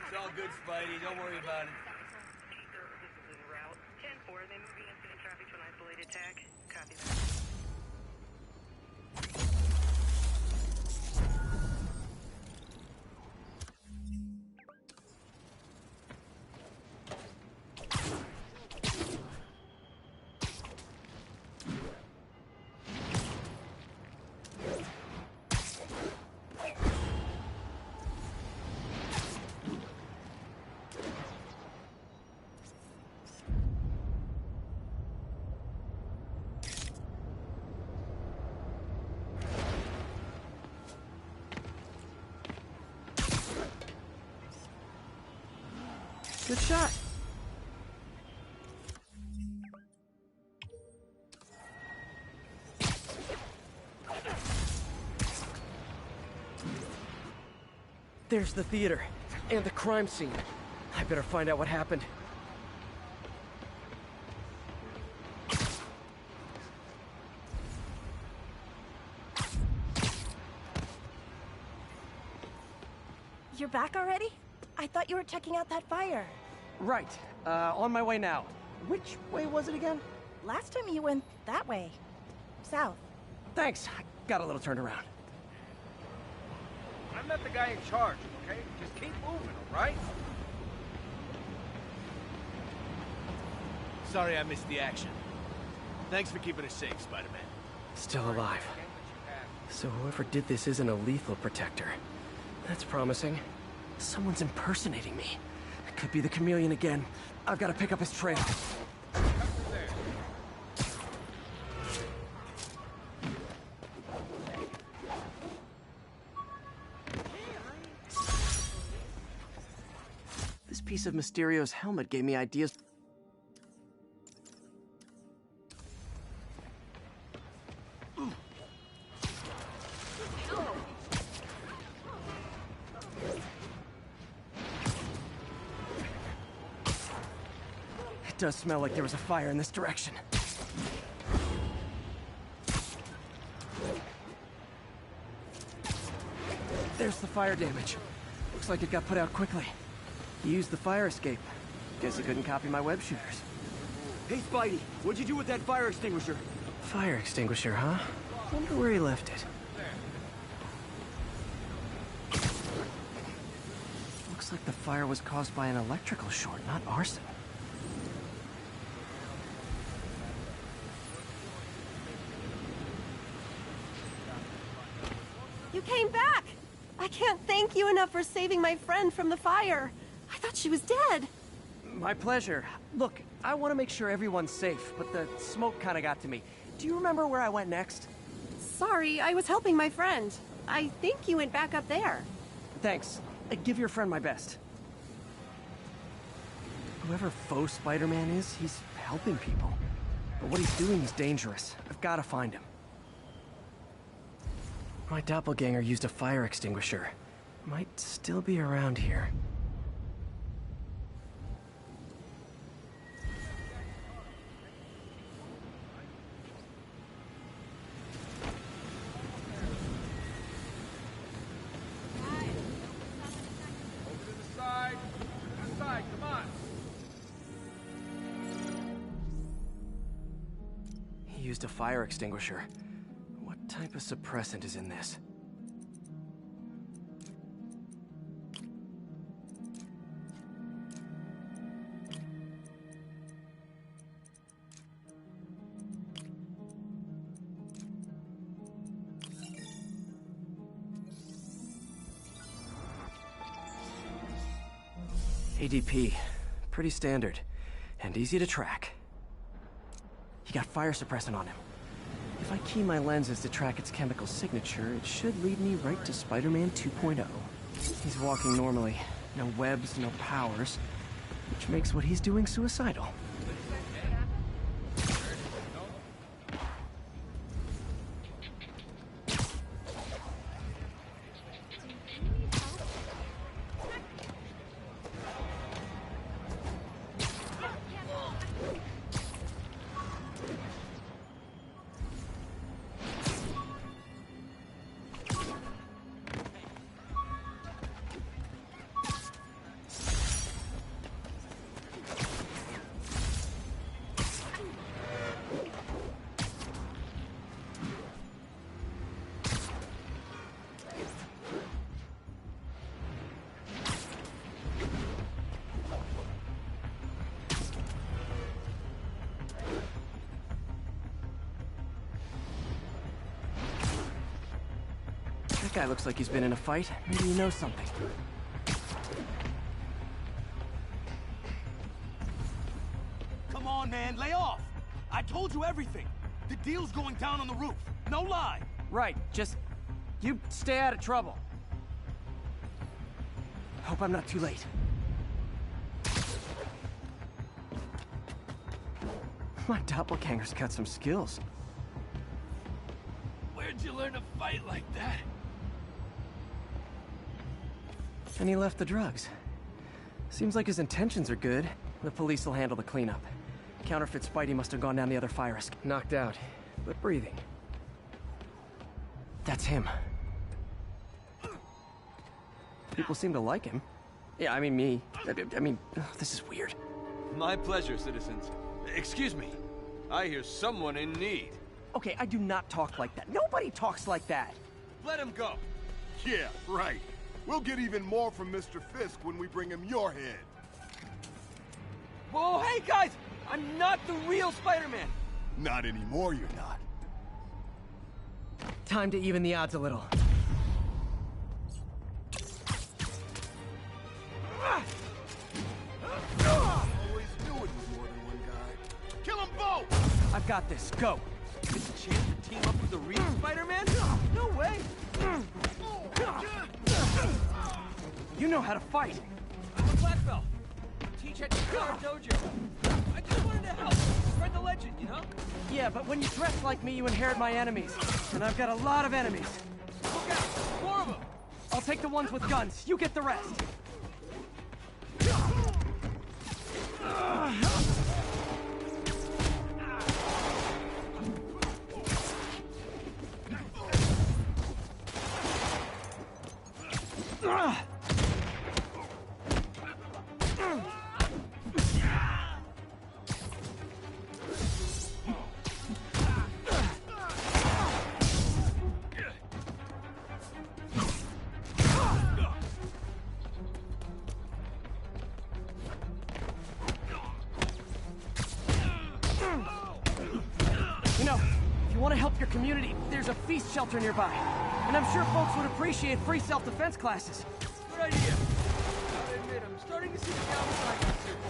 It's all good, Spidey. Don't worry about it. This is en route. 10-4, then moving incident traffic to an isolated tag. Copy that. Good shot. There's the theater and the crime scene. I better find out what happened. You're back already? I thought you were checking out that fire. Right. On my way now. Which way was it again? Last time you went that way. South. Thanks. I got a little turned around. I'm not the guy in charge, okay? Just keep moving, all right? Sorry I missed the action. Thanks for keeping us safe, Spider-Man. Still alive. So whoever did this isn't a lethal protector. That's promising. Someone's impersonating me. It could be the chameleon again. I've got to pick up his trail. This piece of Mysterio's helmet gave me ideas. It does smell like there was a fire in this direction. There's the fire damage. Looks like it got put out quickly. He used the fire escape. Guess he couldn't copy my web shooters. Hey, Spidey, what'd you do with that fire extinguisher? Fire extinguisher, huh? Wonder where he left it. Looks like the fire was caused by an electrical short, not arson. You came back! I can't thank you enough for saving my friend from the fire. I thought she was dead. My pleasure. Look, I want to make sure everyone's safe, but the smoke kind of got to me. Do you remember where I went next? Sorry, I was helping my friend. I think you went back up there. Thanks. Give your friend my best. Whoever faux Spider-Man is, he's helping people. But what he's doing is dangerous. I've got to find him. My doppelganger used a fire extinguisher. Might still be around here. He used a fire extinguisher. What type of suppressant is in this? ADP. Pretty standard. And easy to track. He got fire suppressant on him. If I key my lenses to track its chemical signature, it should lead me right to Spider-Man 2.0. He's walking normally. No webs, no powers. Which makes what he's doing suicidal. That guy looks like he's been in a fight. Maybe he knows something. Come on, man, lay off! I told you everything. The deal's going down on the roof. No lie. Right, just... you stay out of trouble. Hope I'm not too late. My doppelganger's got some skills. Where'd you learn to fight like that? And he left the drugs. Seems like his intentions are good. The police will handle the cleanup. Counterfeit Spidey must have gone down the other fire escape. Knocked out, but breathing. That's him. People seem to like him. Yeah, I mean me. I mean, this is weird. My pleasure, citizens. Excuse me. I hear someone in need. Okay, I do not talk like that. Nobody talks like that. Let him go. Yeah, right. We'll get even more from Mr. Fisk when we bring him your head. Whoa, hey guys! I'm not the real Spider-Man! Not anymore, you're not. Time to even the odds a little. Always knew it was more than one guy. Kill them both! I've got this. Go. It's a chance to team up with the real Spider-Man? No way! You know how to fight. I'm a black belt. Teach at the Star Dojo. I just wanted to help. Spread the legend, you know? Yeah, but when you dress like me, you inherit my enemies. And I've got a lot of enemies. Look out! More of them! I'll take the ones with guns. You get the rest. Community, there's a feast shelter nearby. And I'm sure folks would appreciate free self-defense classes. Good idea. I'll admit, I'm starting to see the downside of this.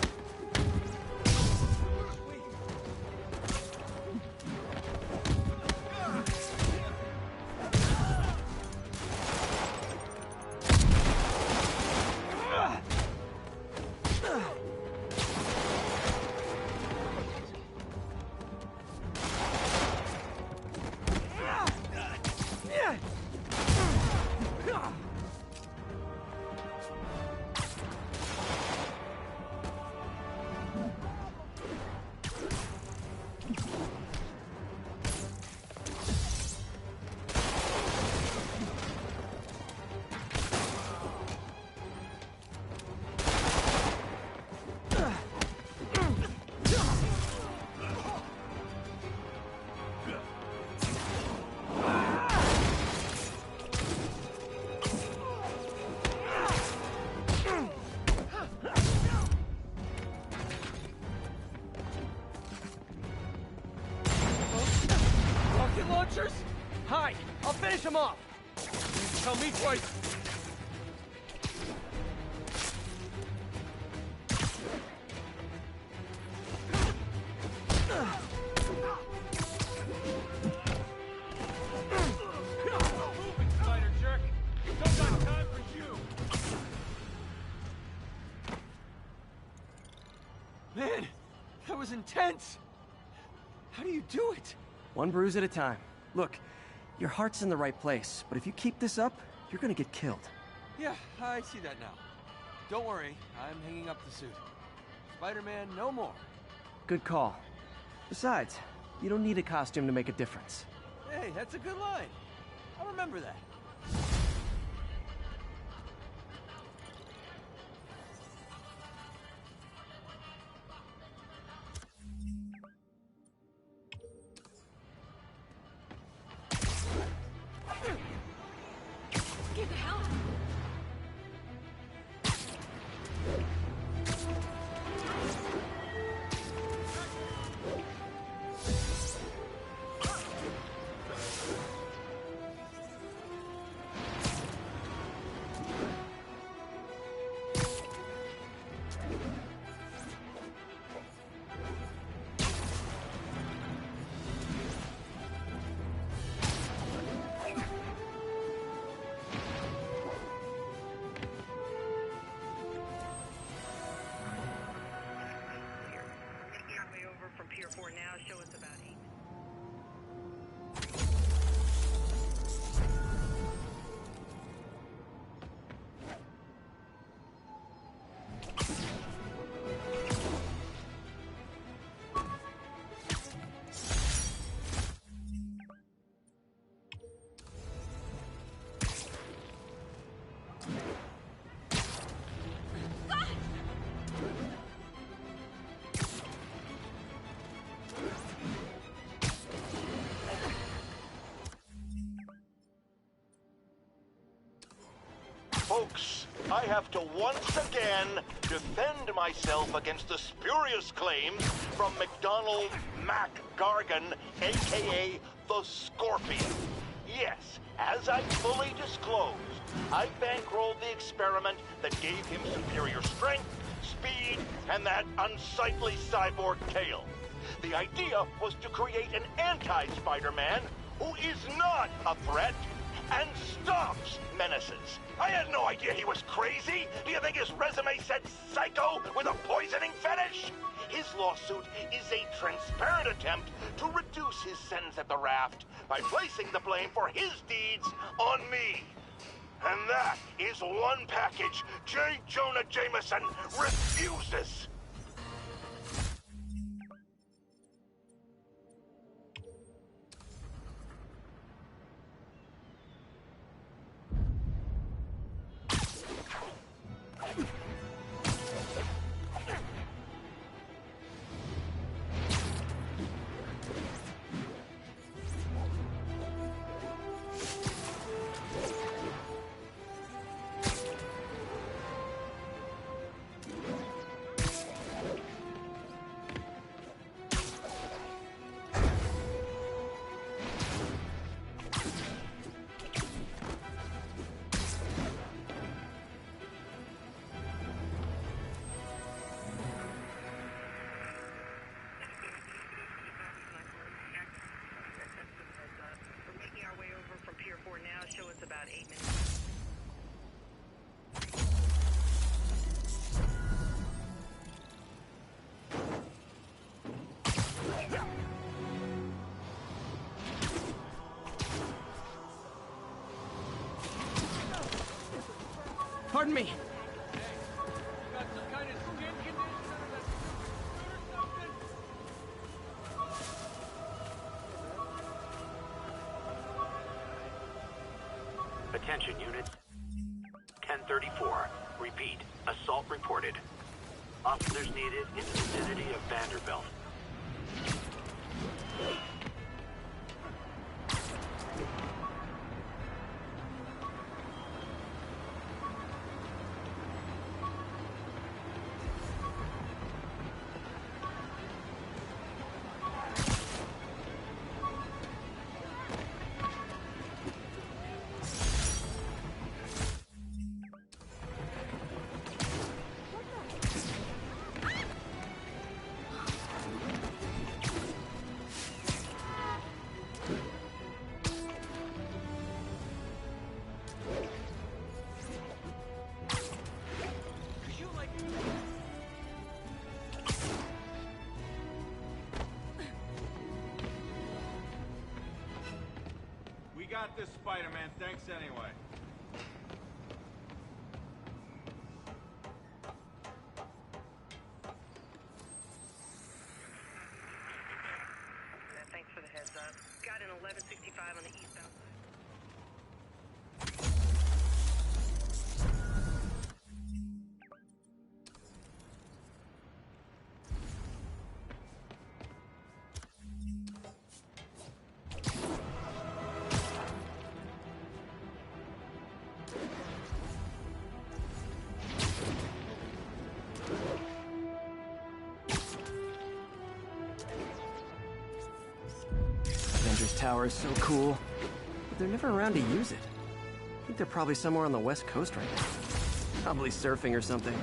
Hi, I'll finish him off. Tell me twice. Man, that was intense! How do you do it? One bruise at a time. Look, your heart's in the right place, but if you keep this up, you're gonna get killed. Yeah, I see that now. Don't worry, I'm hanging up the suit. Spider-Man no more. Good call. Besides, you don't need a costume to make a difference. Hey, that's a good line. I'll remember that. Get the hell out. From Pier 4 now, show us about 8. Folks, I have to once again defend myself against the spurious claims from McDonald Mac Gargan, a.k.a. the Scorpion. Yes, as I fully disclosed, I bankrolled the experiment that gave him superior strength, speed, and that unsightly cyborg tail. The idea was to create an anti-Spider-Man who is not a threat and stops menaces. I had no idea he was crazy. Do you think his resume said psycho with a poisoning fetish? His lawsuit is a transparent attempt to reduce his sentence at the raft by placing the blame for his deeds on me. And that is one package J. Jonah Jameson refuses. Show us about 8 minutes. Pardon me. Got some kind of skin condition under that suit or something? Attention units. 1034. Repeat. Assault reported. Officers needed in the vicinity of Vanderbilt. this, Spider-Man. Thanks anyway. Thanks for the heads up. Got an 1165 on the eastbound side. Avengers Tower is so cool, but they're never around to use it. I think they're probably somewhere on the West Coast right now. Probably surfing or something.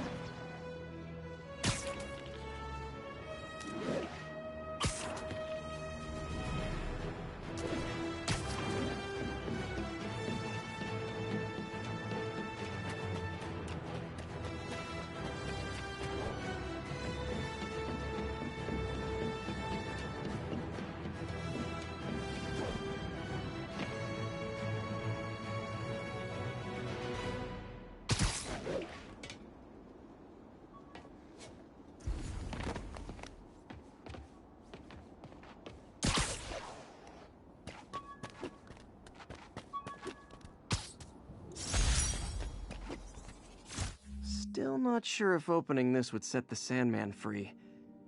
Still not sure if opening this would set the Sandman free,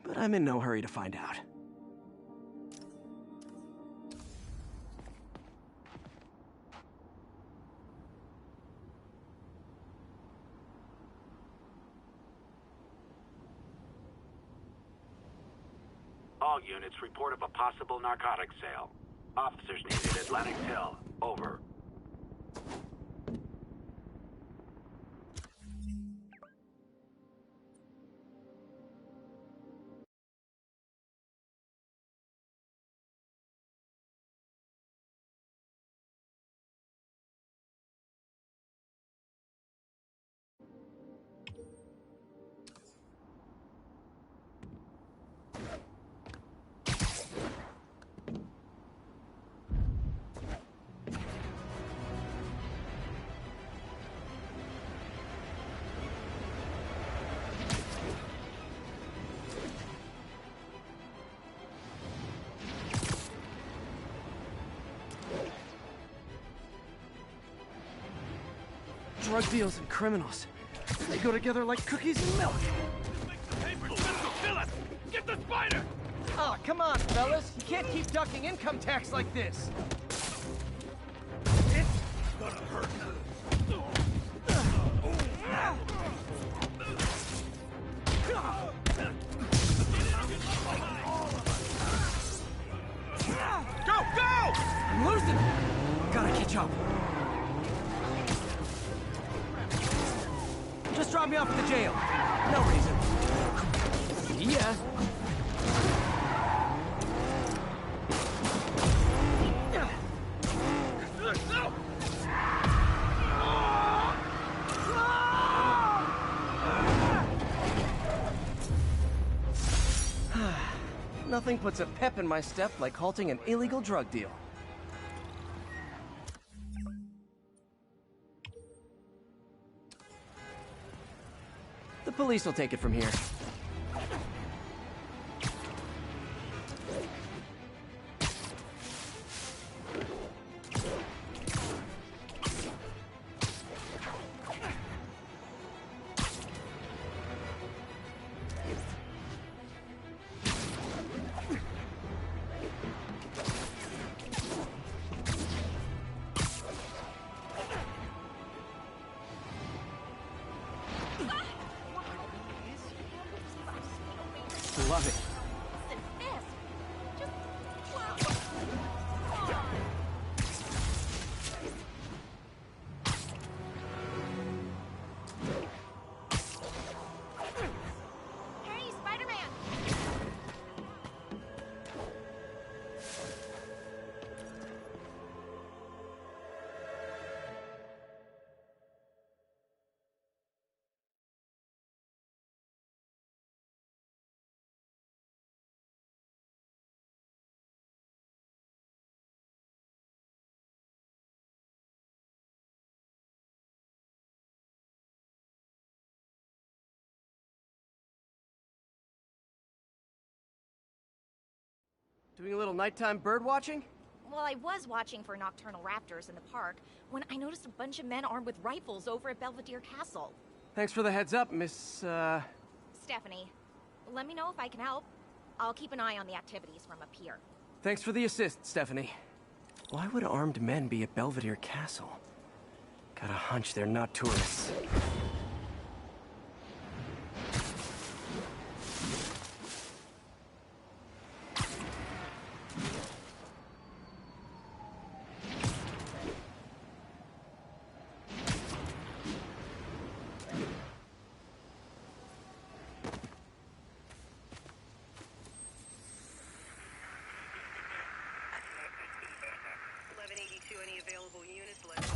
but I'm in no hurry to find out. All units report of a possible narcotics sale. Officers needed Atlantic Hill. Over. Drug deals and criminals. They go together like cookies and milk. Get the spider! Oh, come on, fellas. You can't keep ducking income tax like this. It's gonna hurt. Go, go! I'm losing it. Gotta catch up. Just drop me off at the jail. No reason. See ya. Nothing puts a pep in my step like halting an illegal drug deal. The police will take it from here. Love it. Doing a little nighttime bird watching? Well, I was watching for nocturnal raptors in the park when I noticed a bunch of men armed with rifles over at Belvedere Castle. Thanks for the heads up, Miss, Stephanie, let me know if I can help. I'll keep an eye on the activities from up here. Thanks for the assist, Stephanie. Why would armed men be at Belvedere Castle? Got a hunch they're not tourists. Any available units left?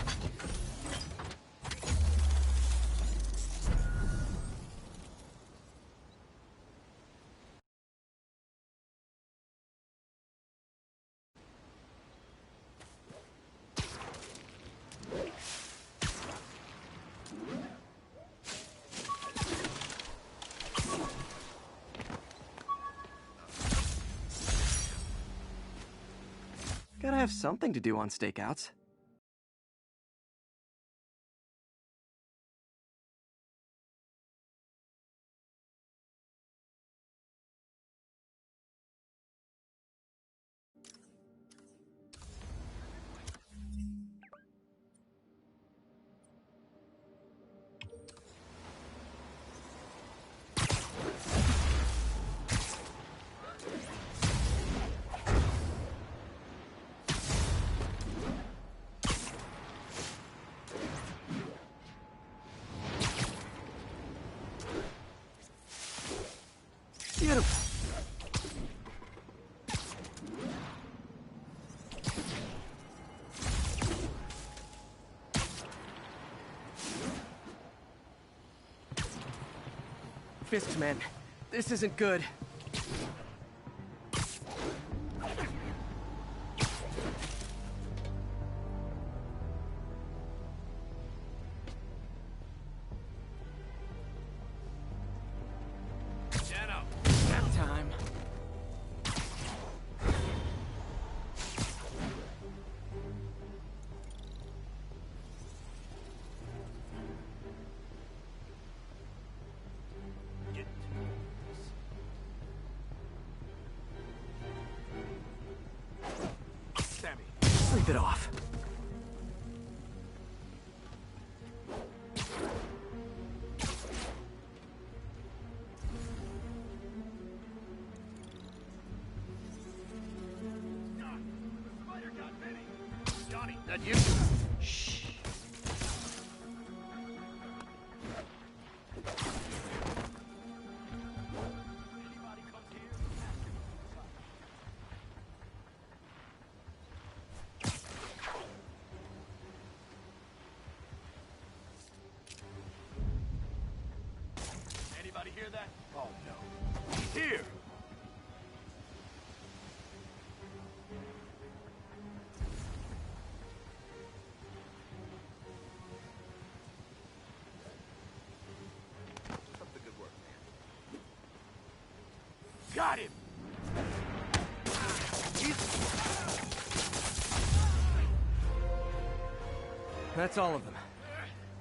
Gotta have something to do on stakeouts. Beautiful. Fisk's men. This isn't good. Sleep it off. Johnny, that you? Shh. Anybody hear that? Oh no. He's here! Something good work, man. Got him! That's all of them.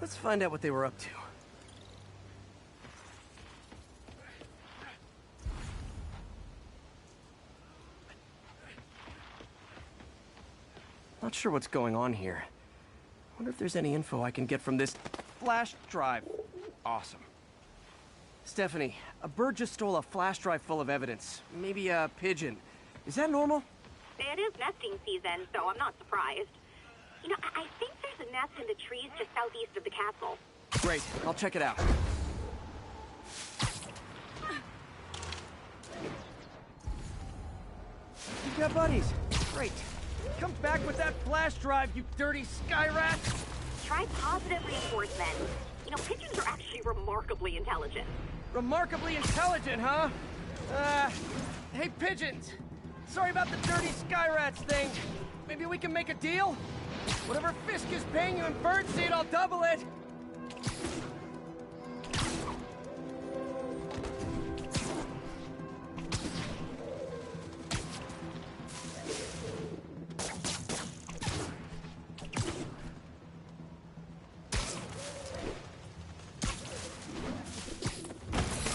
Let's find out what they were up to. Not sure what's going on here. Wonder if there's any info I can get from this flash drive. Awesome. Stephanie, a bird just stole a flash drive full of evidence. Maybe a pigeon. Is that normal? It is nesting season, so I'm not surprised. You know, I think there's a nest in the trees just southeast of the castle. Great, I'll check it out. You've got buddies. Great. Come back with that flash drive, you dirty sky rat! Try positive reinforcement. You know, pigeons are actually remarkably intelligent. Remarkably intelligent, huh? Hey pigeons! Sorry about the dirty sky rats thing. Maybe we can make a deal? Whatever Fisk is paying you in birdseed, I'll double it!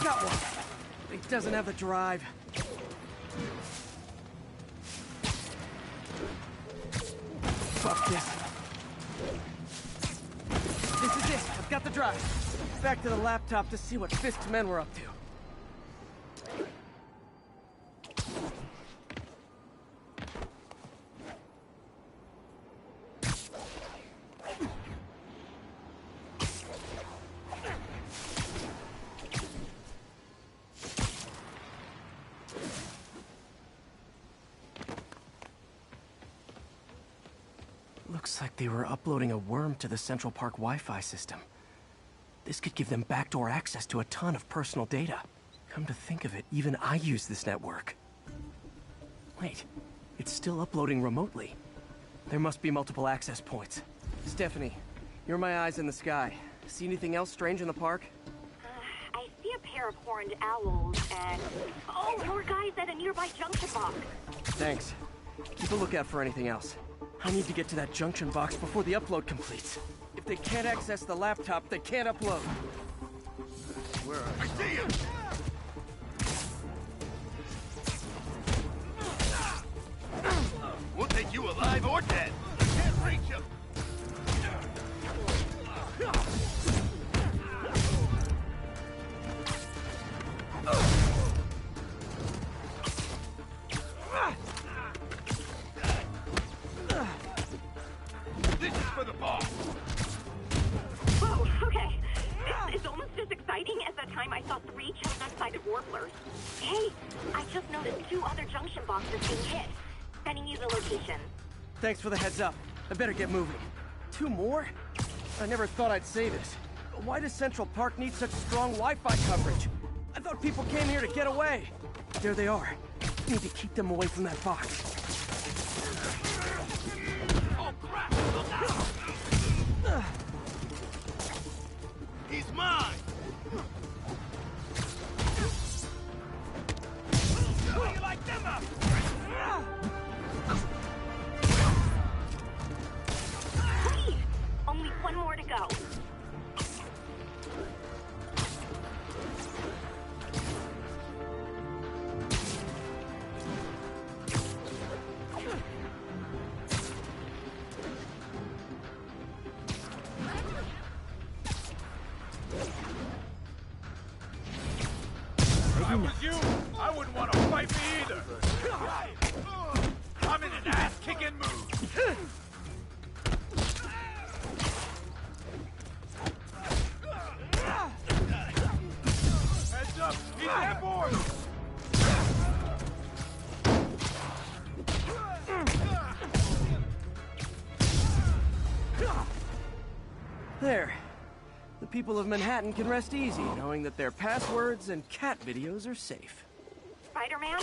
Got one. It doesn't have the drive. Fuck this. This is it. I've got the drive. Back to the laptop to see what Fisk's men were up to. Looks like they were uploading a worm to the Central Park Wi-Fi system. This could give them backdoor access to a ton of personal data. Come to think of it, even I use this network. Wait, it's still uploading remotely. There must be multiple access points. Stephanie, you're my eyes in the sky. See anything else strange in the park? I see a pair of horned owls and... Oh, more guys at a nearby junction box. Thanks. Keep a lookout for anything else. I need to get to that junction box before the upload completes. If they can't access the laptop, they can't upload. Where are I see you! We'll take you alive or dead. Can't reach him. This is for the boss. Whoa, okay. This is almost as exciting as the time I saw 3 chestnut-sided warblers. Hey, I just noticed 2 other junction boxes being hit. Sending you the location. Thanks for the heads up. I better get moving. 2 more? I never thought I'd say this. Why does Central Park need such strong Wi-Fi coverage? I thought people came here to get away. There they are. Need to keep them away from that box. Oh, crap! Look out! He's mine! How do you like them up? Please! Only 1 more to go. If I was you, I wouldn't want to fight me either. I'm in an ass-kicking mood. Heads up, he's airborne. There. The people of Manhattan can rest easy, knowing that their passwords and cat videos are safe. Spider-Man?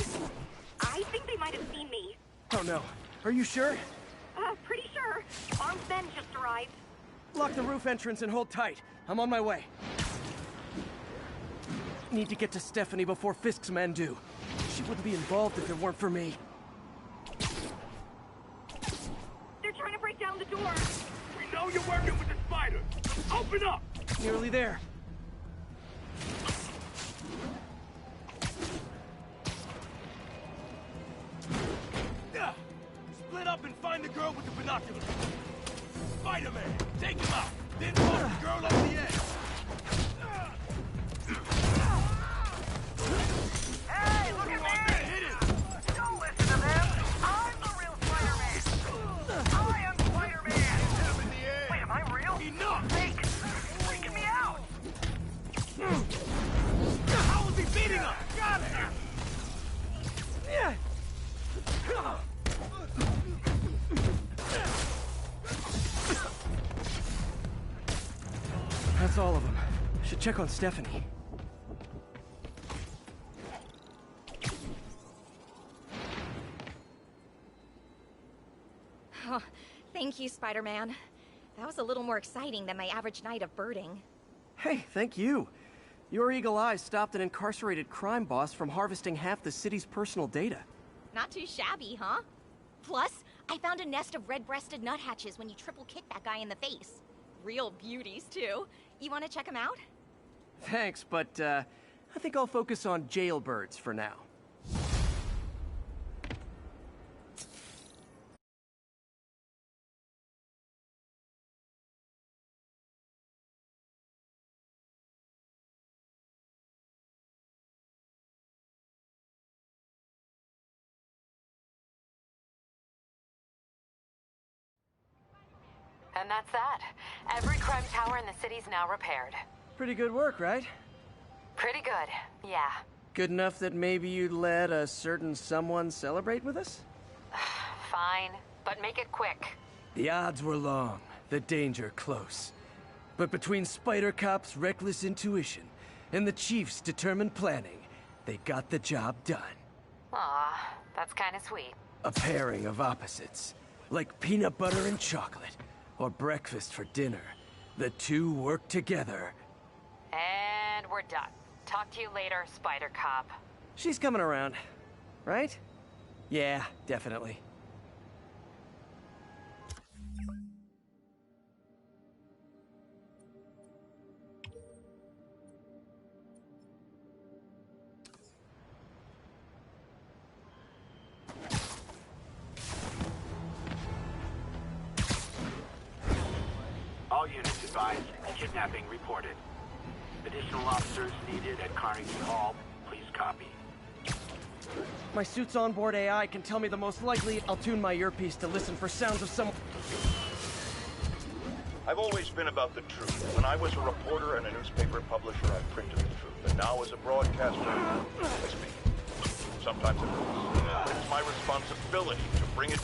I think they might have seen me. Oh no. Are you sure? Pretty sure. Armed men just arrived. Lock the roof entrance and hold tight. I'm on my way. Need to get to Stephanie before Fisk's men do. She wouldn't be involved if it weren't for me. They're trying to break down the door. We know you're working with the spider. Open up! Nearly there. Split up and find the girl with the binoculars. Spider-Man, take him out. Then push the girl over the edge. Hey, look at me! Hit it! Don't listen to them! I'm the real Spider-Man! I am Spider-Man! Wait, am I real? Enough! Fake! Freaking me out! How was he beating us? Got it! Yeah. That's all of them. Should check on Stephanie. Oh, thank you, Spider-Man. That was a little more exciting than my average night of birding. Hey, thank you. Your eagle eyes stopped an incarcerated crime boss from harvesting half the city's personal data. Not too shabby, huh? Plus, I found a nest of red-breasted nuthatches when you triple kick that guy in the face. Real beauties, too. You want to check them out? Thanks, but I think I'll focus on jailbirds for now. And that's that. Every crime tower in the city's now repaired. Pretty good work, right? Pretty good, yeah. Good enough that maybe you'd let a certain someone celebrate with us? Fine, but make it quick. The odds were long, the danger close. But between Spider Cop's reckless intuition and the Chief's determined planning, they got the job done. Aw, that's kinda sweet. A pairing of opposites, like peanut butter and chocolate, or breakfast for dinner. The two work together. And we're done. Talk to you later, Spider Cop. She's coming around, right? Yeah, definitely. All units advised, kidnapping reported. Additional officers needed at Carnegie Hall. Please copy. My suit's onboard AI can tell me the most likely. I'll tune my earpiece to listen for sounds of some... I've always been about the truth. When I was a reporter and a newspaper publisher, I printed the truth. And now as a broadcaster, I speak. Sometimes it hurts. But it's my responsibility to bring it...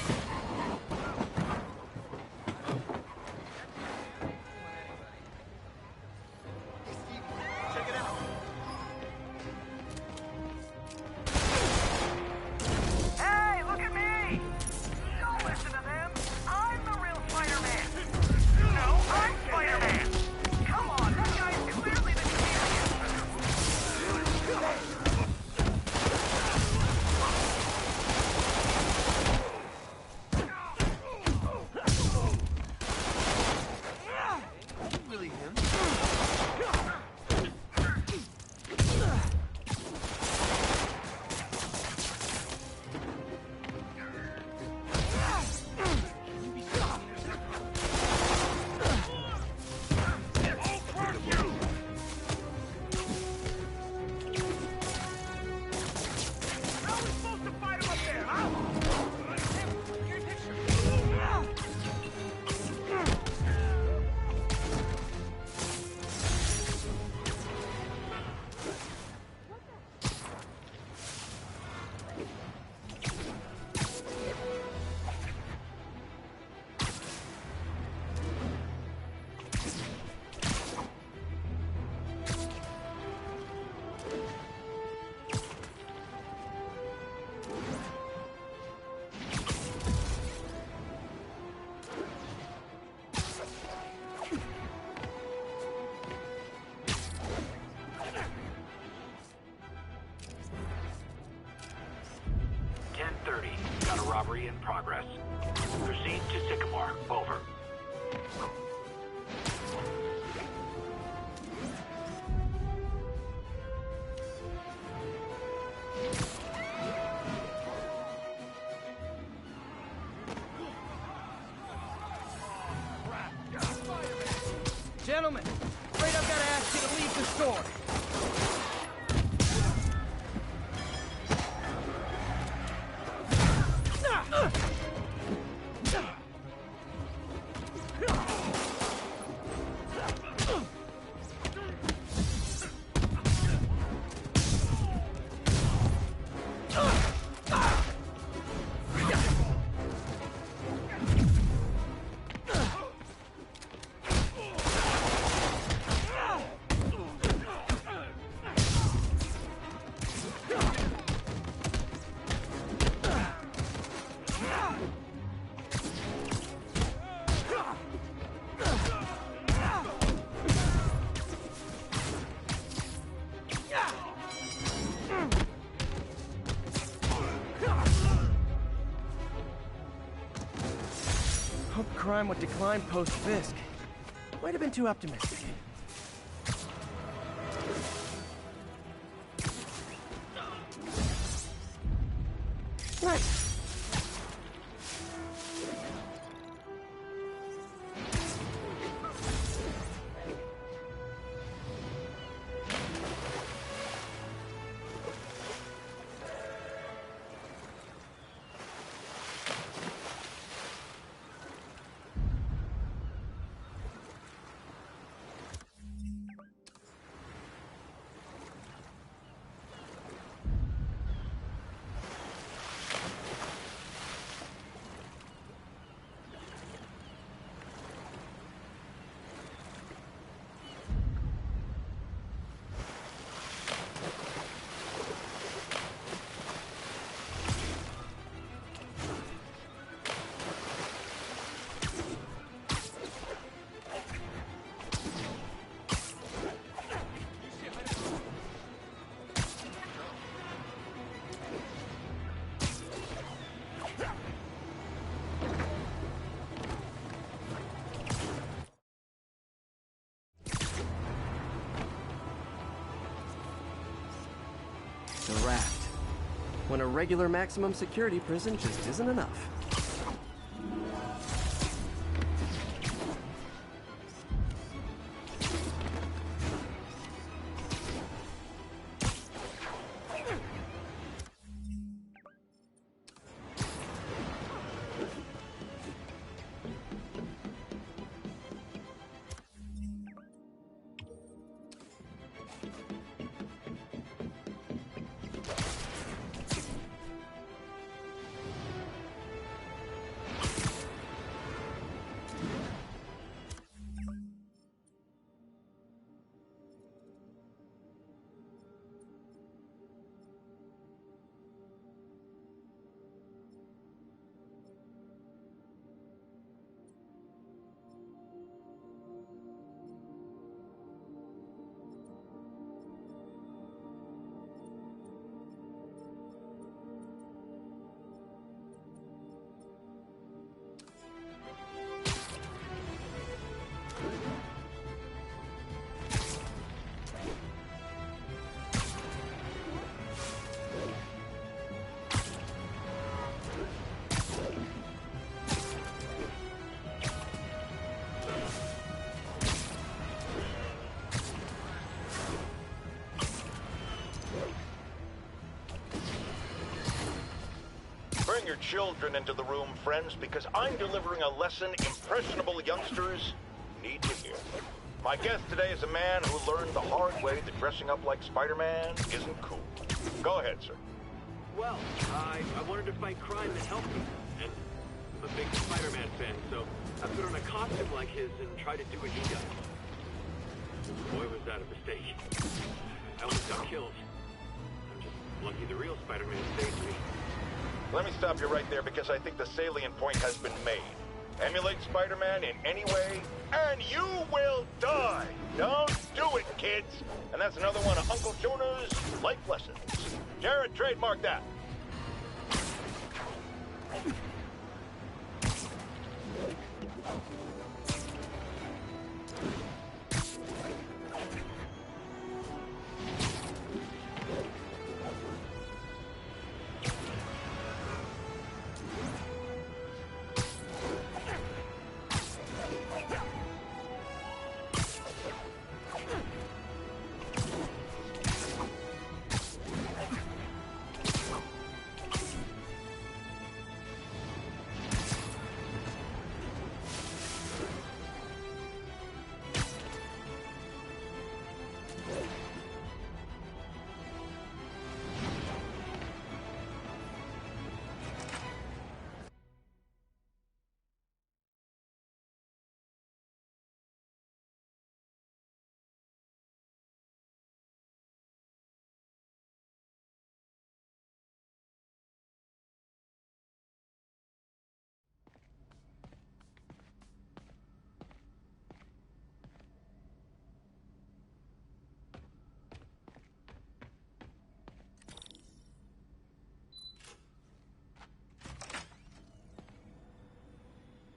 Hey, look at me! Don't listen to them. I'm the real Spider-Man. No, I'm Spider-Man. Come on, that guy's clearly the Really him? Got a robbery in progress. Proceed to Sycamore. Over. Gentlemen, afraid I've got to ask you to leave the store. Hope crime would decline post-Fisk. Might have been too optimistic. The raft. When a regular maximum security prison just isn't enough. Bring your children into the room, friends, because I'm delivering a lesson impressionable youngsters need to hear. My guest today is a man who learned the hard way that dressing up like Spider-Man isn't cool. Go ahead, sir. Well, I wanted to fight crime and help people, and I'm a big Spider-Man fan, so I put on a costume like his and tried to do what he does. Boy, was that a mistake. I almost got killed. I'm just lucky the real Spider-Man saved me. Let me stop you right there because I think the salient point has been made. Emulate Spider-Man in any way, and you will die! Don't do it, kids! And that's another one of Uncle Jonah's life lessons. Jared, trademark that.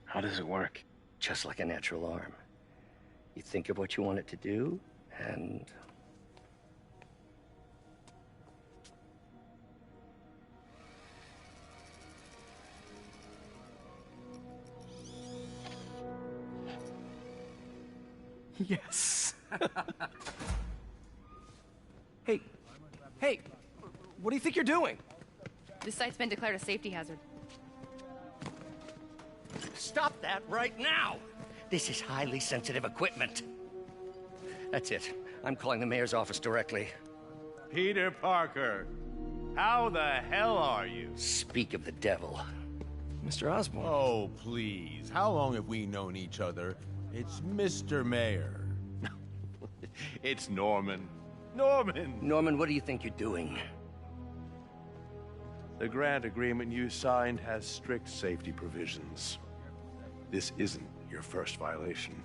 How does it work? Just like a natural arm. You think of what you want it to do, and... Yes. Hey, what do you think you're doing? This site's been declared a safety hazard. Stop that right now! This is highly sensitive equipment. That's it. I'm calling the mayor's office directly. Peter Parker, how the hell are you? Speak of the devil. Mr. Osborn. Oh, please. How long have we known each other? It's Mr. Mayor. It's Norman. Norman! Norman, what do you think you're doing? The grant agreement you signed has strict safety provisions. This isn't your first violation.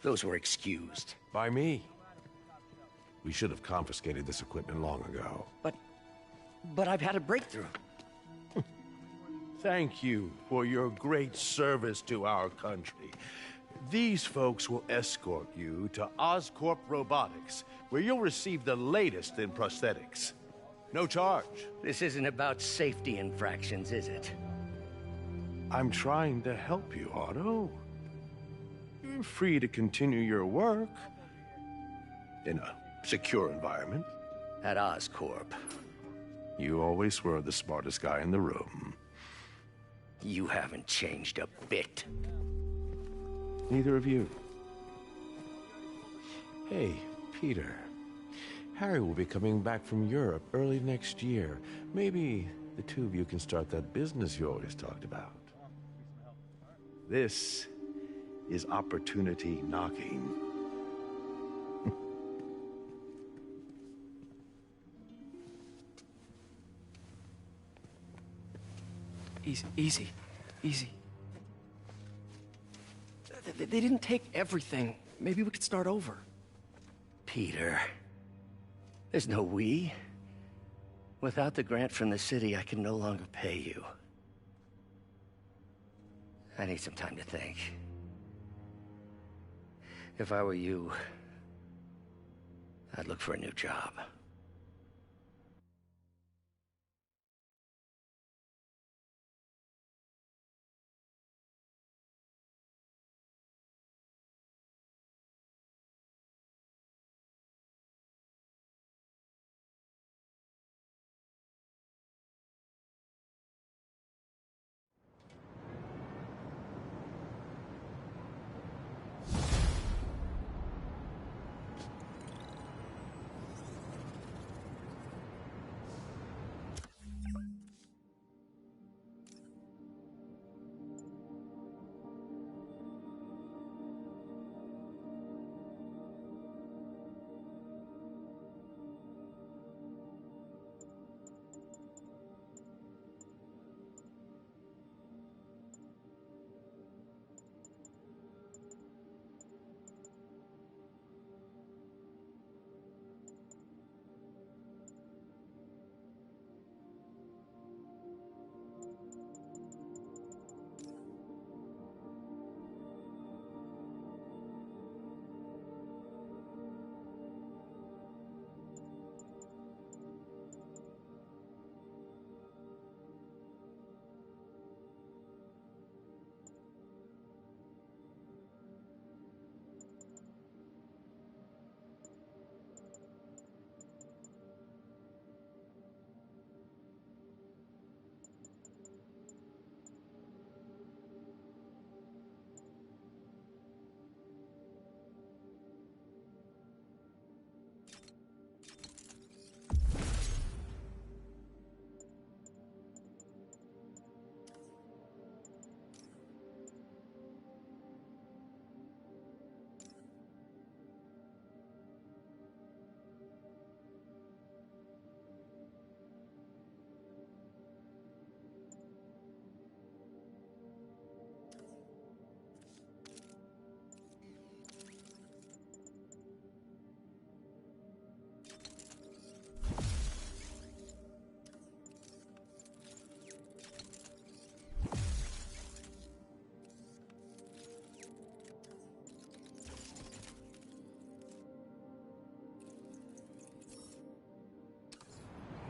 Those were excused. By me. We should have confiscated this equipment long ago. But I've had a breakthrough. Thank you for your great service to our country. These folks will escort you to Oscorp Robotics, where you'll receive the latest in prosthetics. No charge. This isn't about safety infractions, is it? I'm trying to help you, Otto. You're free to continue your work in a secure environment. At Oscorp. You always were the smartest guy in the room. You haven't changed a bit. Neither of you. Hey, Peter. Harry will be coming back from Europe early next year. Maybe the two of you can start that business you always talked about. This is opportunity knocking. Easy. They didn't take everything. Maybe we could start over. Peter. There's no we. Without the grant from the city, I can no longer pay you. I need some time to think. If I were you, I'd look for a new job.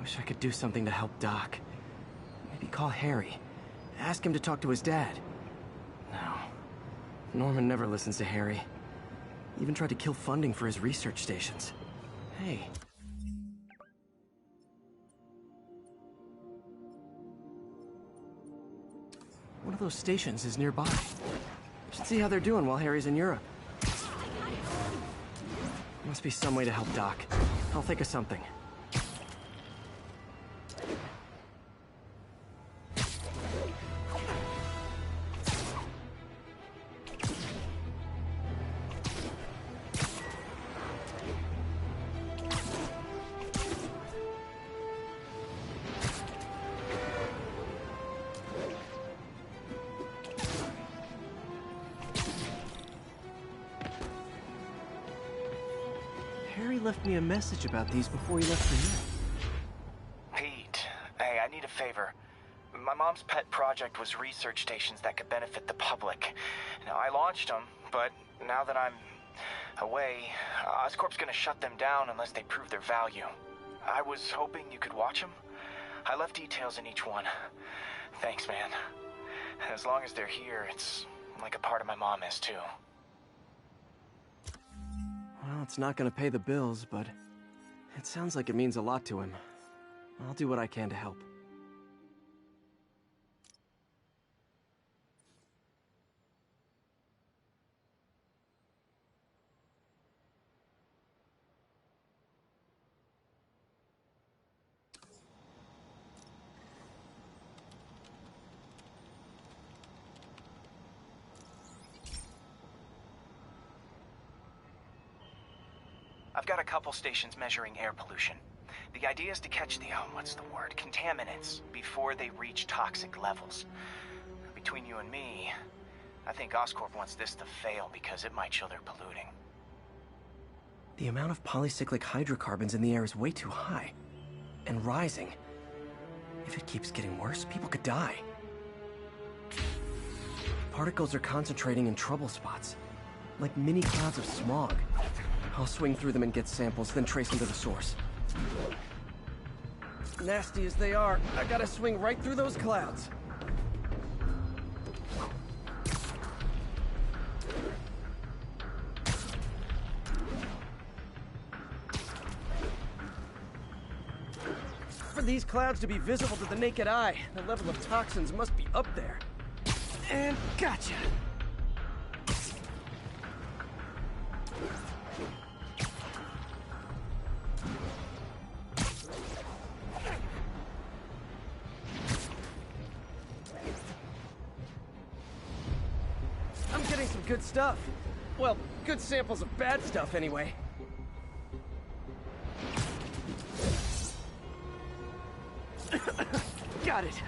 Wish I could do something to help Doc. Maybe call Harry. Ask him to talk to his dad. No. Norman never listens to Harry. Even tried to kill funding for his research stations. Hey. One of those stations is nearby. Should see how they're doing while Harry's in Europe. Must be some way to help Doc. I'll think of something. Harry left me a message about these before he left for you. Pete, hey, I need a favor. My mom's pet project was research stations that could benefit the public. Now, I launched them, But now that I'm away, Oscorp's gonna shut them down unless they prove their value. I was hoping you could watch them. I left details in each one. Thanks, man. As long as they're here, it's like a part of my mom is, too. Well, it's not gonna pay the bills, but it sounds like it means a lot to him. I'll do what I can to help. I've got a couple stations measuring air pollution. The idea is to catch the, contaminants before they reach toxic levels. Between you and me, I think Oscorp wants this to fail because it might show they're polluting. The amount of polycyclic hydrocarbons in the air is way too high. And rising. If it keeps getting worse, people could die. Particles are concentrating in trouble spots, like mini clouds of smog. I'll swing through them and get samples, then trace them to the source. Nasty as they are, I gotta swing right through those clouds. For these clouds to be visible to the naked eye, the level of toxins must be up there. And gotcha! I'm getting some good stuff. Well, good samples of bad stuff, anyway. Got it.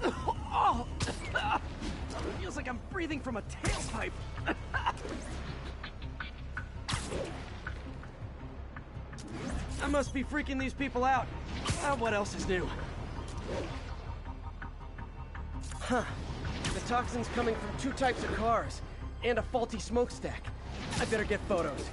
Oh! Feels like I'm breathing from a tailpipe. I must be freaking these people out. What else is new? Huh. The toxin's coming from 2 types of cars, and a faulty smokestack. I better get photos.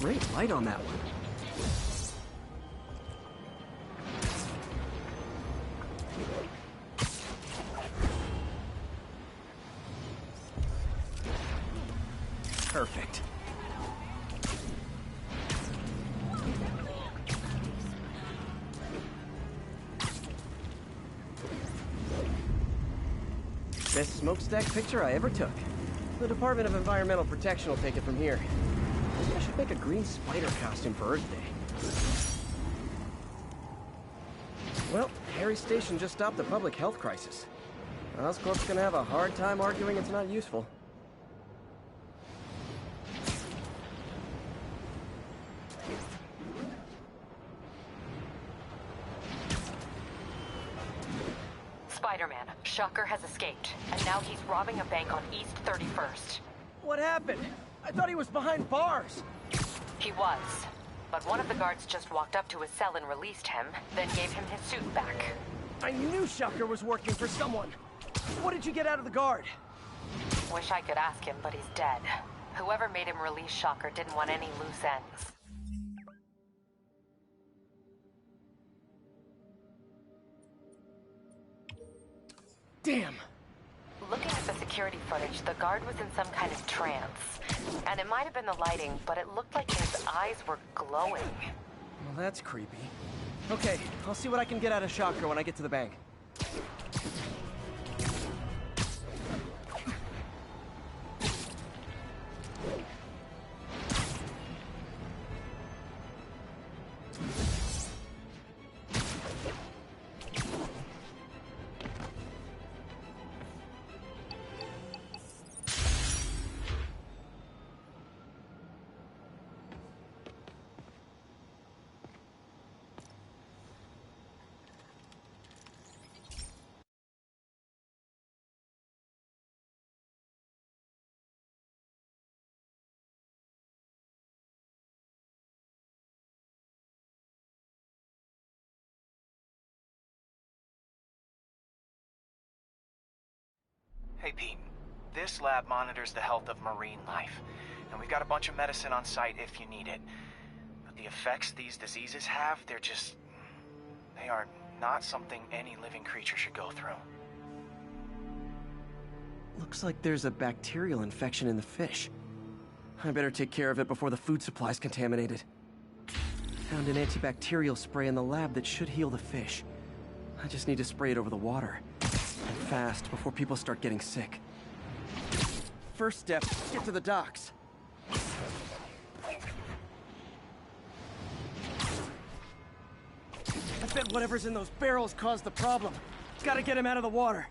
Great light on that one. Perfect. Best smokestack picture I ever took. The Department of Environmental Protection will take it from here. Maybe I should make a green spider costume for Earth Day. Well, Harry Station just stopped a public health crisis. Oscorp's gonna have a hard time arguing it's not useful. Spider-Man, Shocker has escaped, and now he's robbing a bank on East 31st. What happened? I thought he was behind bars. He was, but one of the guards just walked up to his cell and released him, then gave him his suit back. I knew Shocker was working for someone. What did you get out of the guard? Wish I could ask him, but he's dead. Whoever made him release Shocker didn't want any loose ends. Damn. Looking at the security footage, the guard was in some kind of trance. And it might have been the lighting, but it looked like his eyes were glowing. Well, that's creepy. Okay, I'll see what I can get out of Shocker when I get to the bank. Hey, Pete. This lab monitors the health of marine life, and we've got a bunch of medicine on site if you need it. But the effects these diseases have, they are not something any living creature should go through. Looks like there's a bacterial infection in the fish. I better take care of it before the food supply's contaminated. Found an antibacterial spray in the lab that should heal the fish. I just need to spray it over the water. And fast, before people start getting sick. First step, get to the docks. I bet whatever's in those barrels caused the problem. Gotta get him out of the water.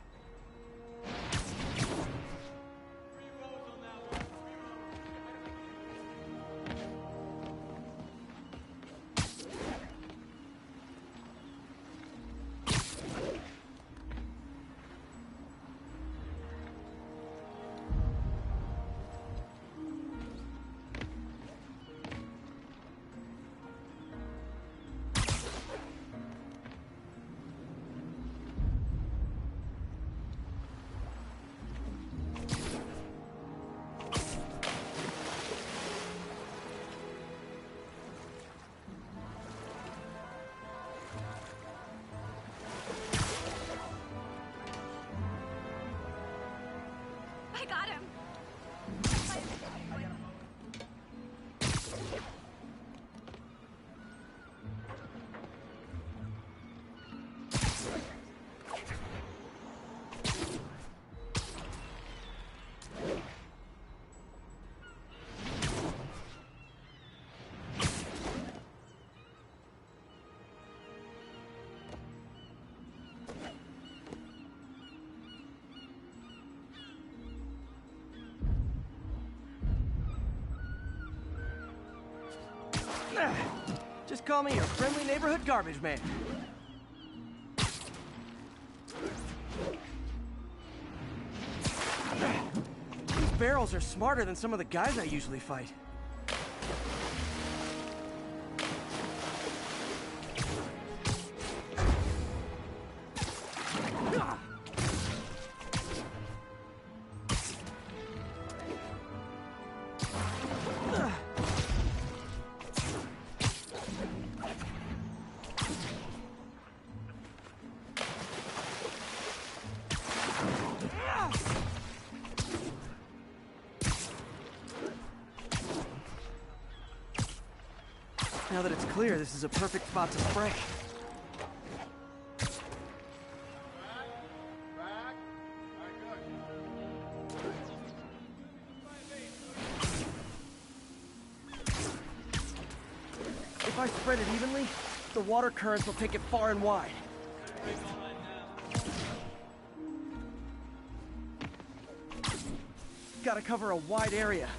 I got him. Just call me your friendly neighborhood garbage man. These barrels are smarter than some of the guys I usually fight. Now that it's clear, this is a perfect spot to spray. If I spread it evenly, the water currents will take it far and wide. Gotta cover a wide area.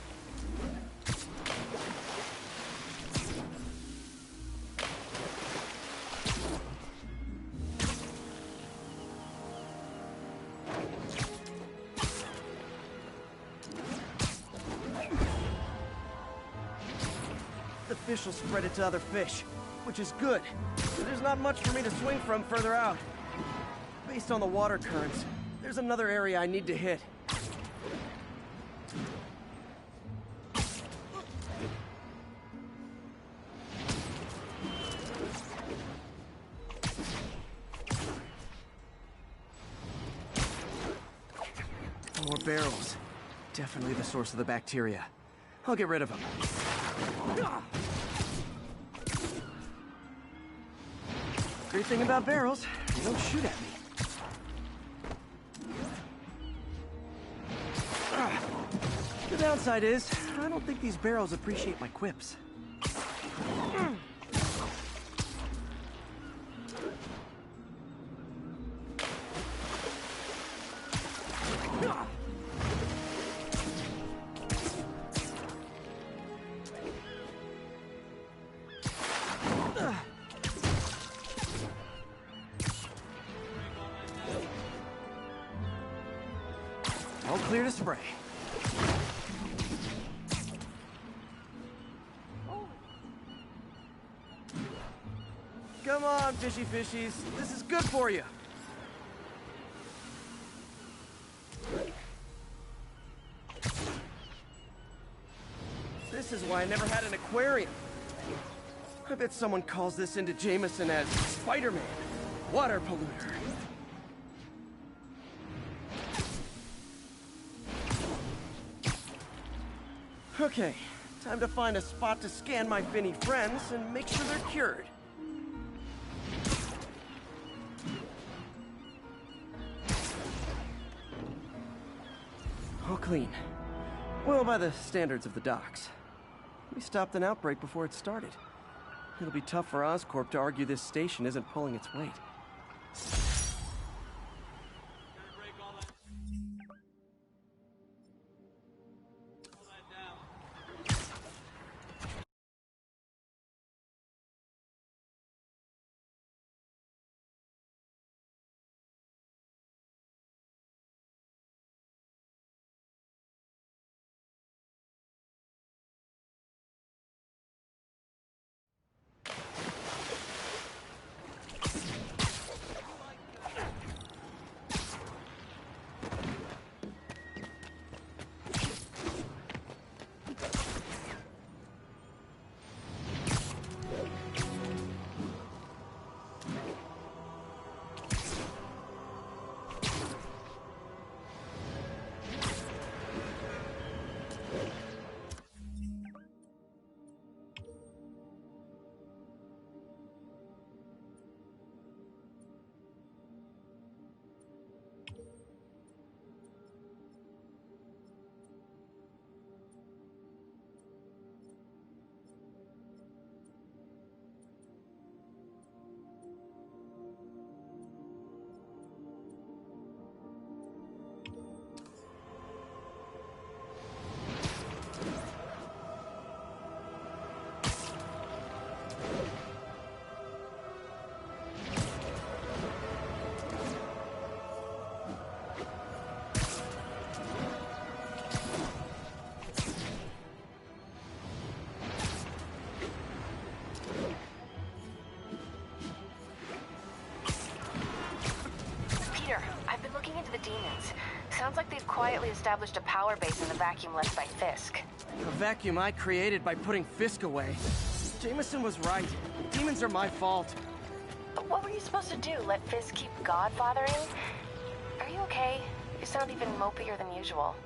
The fish will spread it to other fish, which is good. There's not much for me to swing from further out. Based on the water currents, there's another area I need to hit. More barrels. Definitely the source of the bacteria. I'll get rid of them. Great thing about barrels, they don't shoot at me. The downside is, I don't think these barrels appreciate my quips. All clear to spray. Come on, fishy fishies. This is good for you. This is why I never had an aquarium. I bet someone calls this into Jameson as Spider-Man, water polluter. Okay, time to find a spot to scan my finny friends and make sure they're cured. All clean. Well, by the standards of the docks. We stopped an outbreak before it started. It'll be tough for Oscorp to argue this station isn't pulling its weight. Sounds like they've quietly established a power base in the vacuum left by Fisk. A vacuum I created by putting Fisk away. Jameson was right. Demons are my fault. But what were you supposed to do? Let Fisk keep godfathering? Are you okay? You sound even mopier than usual.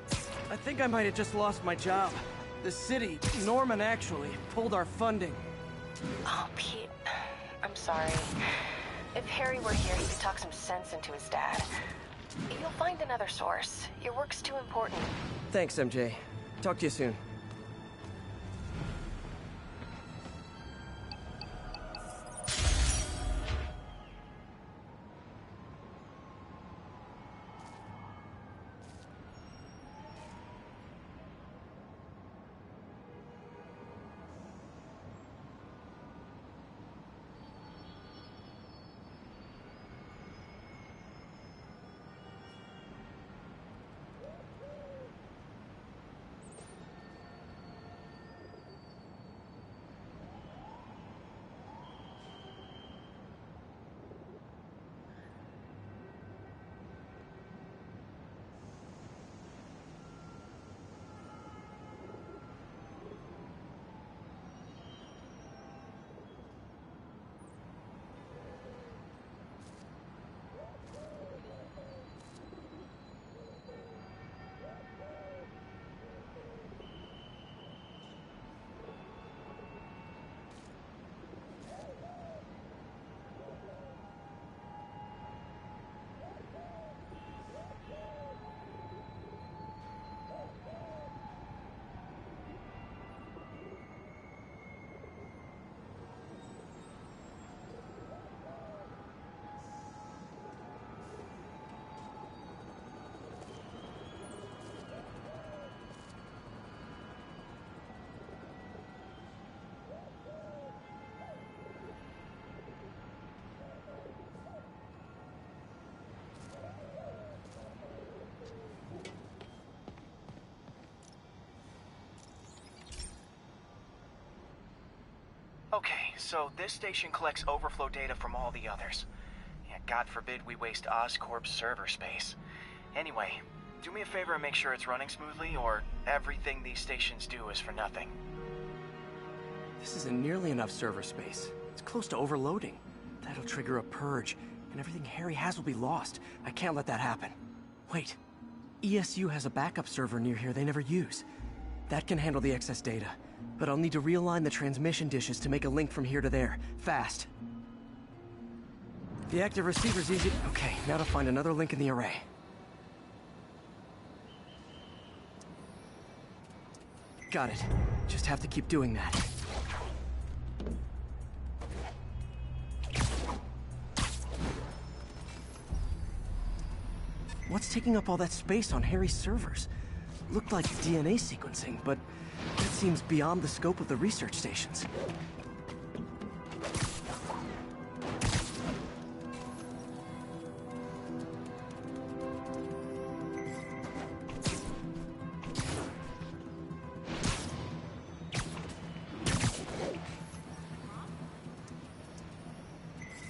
I think I might have just lost my job. The city, Norman actually, pulled our funding. Oh, Pete. I'm sorry. If Harry were here, he could talk some sense into his dad. You'll find another source. Your work's too important. Thanks, MJ. Talk to you soon. Okay, so this station collects overflow data from all the others. Yeah, God forbid we waste Oscorp's server space. Anyway, do me a favor and make sure it's running smoothly, or everything these stations do is for nothing. This isn't nearly enough server space. It's close to overloading. That'll trigger a purge, and everything Harry has will be lost. I can't let that happen. Wait. ESU has a backup server near here they never use. That can handle the excess data, but I'll need to realign the transmission dishes to make a link from here to there, fast. The active receiver's easy. Okay, now to find another link in the array. Got it. Just have to keep doing that. What's taking up all that space on Harry's servers? Looked like DNA sequencing, but that seems beyond the scope of the research stations.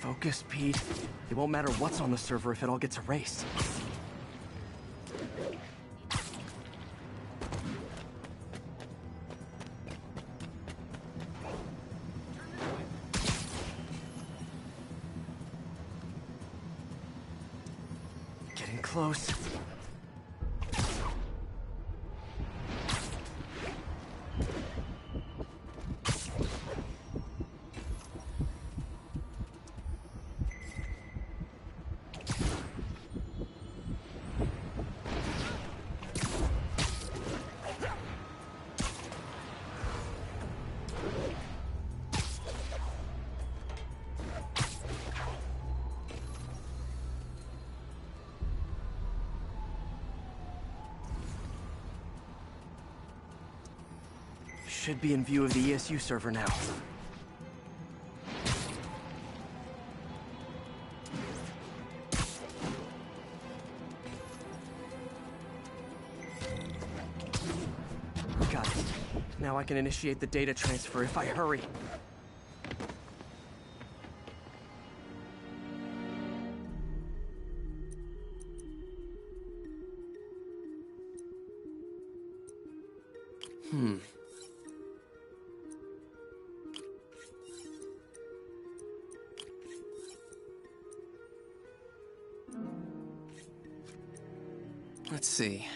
Focus, Pete. It won't matter what's on the server if it all gets erased. Getting close. Should be in view of the ESU server now. Got it. Now I can initiate the data transfer if I hurry. Let's see.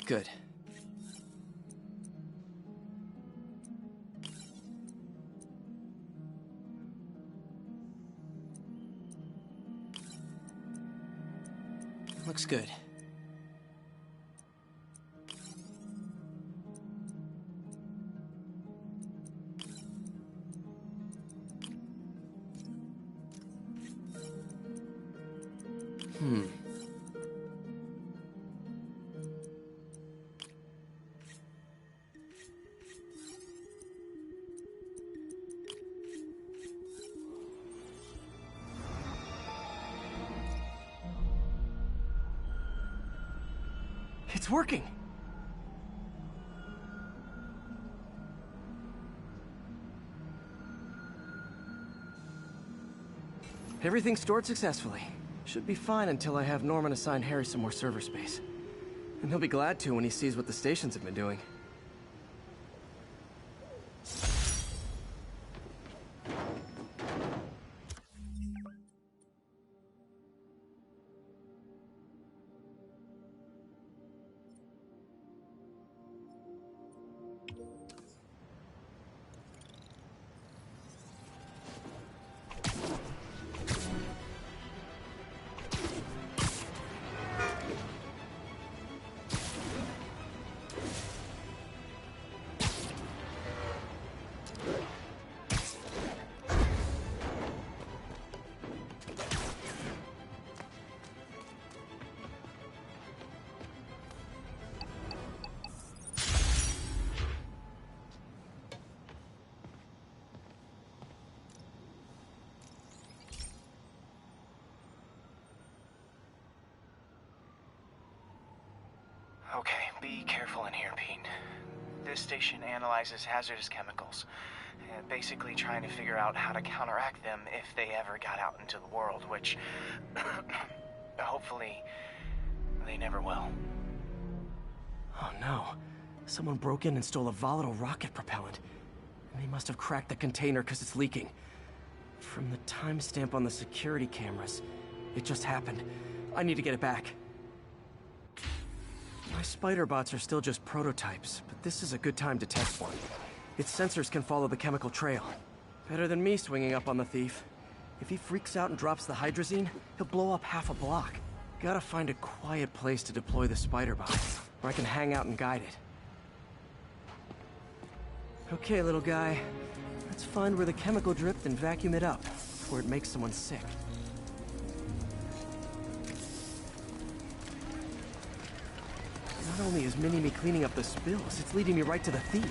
Good. Looks good. It's working! Everything's stored successfully. Should be fine until I have Norman assign Harry some more server space. And he'll be glad to when he sees what the stations have been doing. Okay, be careful in here, Pete. This station analyzes hazardous chemicals, basically trying to figure out how to counteract them if they ever got out into the world, which hopefully they never will. Oh no. Someone broke in and stole a volatile rocket propellant. And they must have cracked the container because it's leaking. From the timestamp on the security cameras, it just happened. I need to get it back. My spider bots are still just prototypes, but this is a good time to test one. Its sensors can follow the chemical trail. Better than me swinging up on the thief. If he freaks out and drops the hydrazine, he'll blow up half a block. Gotta find a quiet place to deploy the spider bot, where I can hang out and guide it. Okay, little guy. Let's find where the chemical dripped and vacuum it up before it makes someone sick. Not only is Mini-Me cleaning up the spills, it's leading me right to the thief.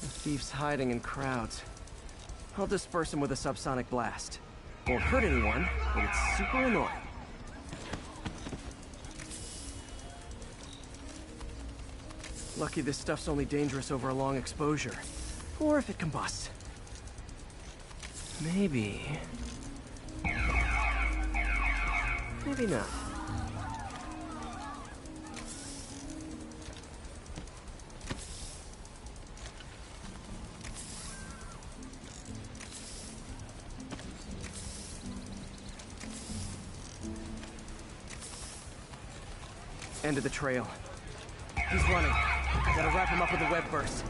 The thief's hiding in crowds. I'll disperse him with a subsonic blast. Won't hurt anyone, but it's super annoying. Lucky this stuff's only dangerous over a long exposure. Or if it combusts. Maybe... maybe not. End of the trail. He's running. Gotta wrap him up with a web burst.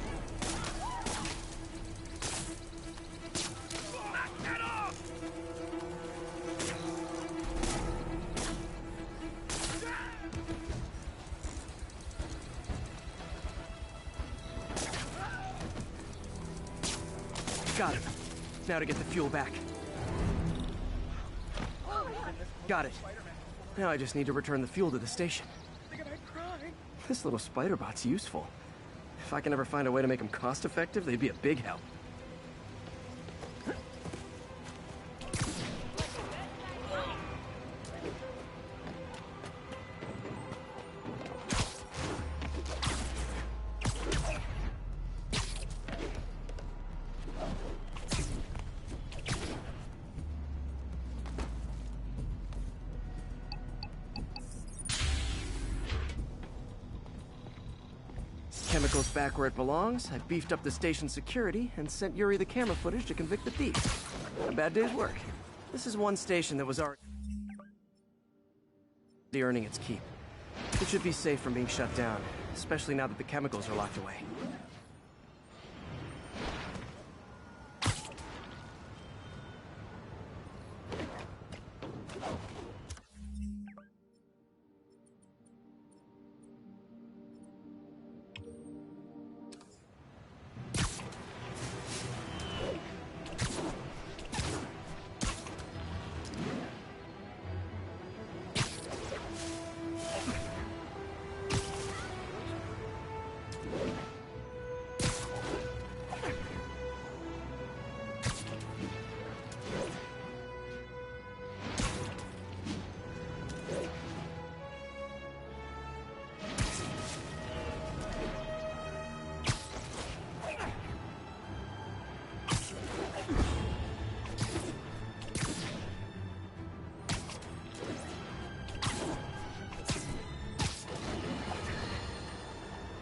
Got him. Now to get the fuel back. Got it. Now I just need to return the fuel to the station. This little spider bot's useful. If I can ever find a way to make them cost-effective, they'd be a big help. Chemicals back where it belongs. I beefed up the station security and sent Yuri the camera footage to convict the thief. A bad day's work. This is one station that was already earning its keep. It should be safe from being shut down, especially now that the chemicals are locked away.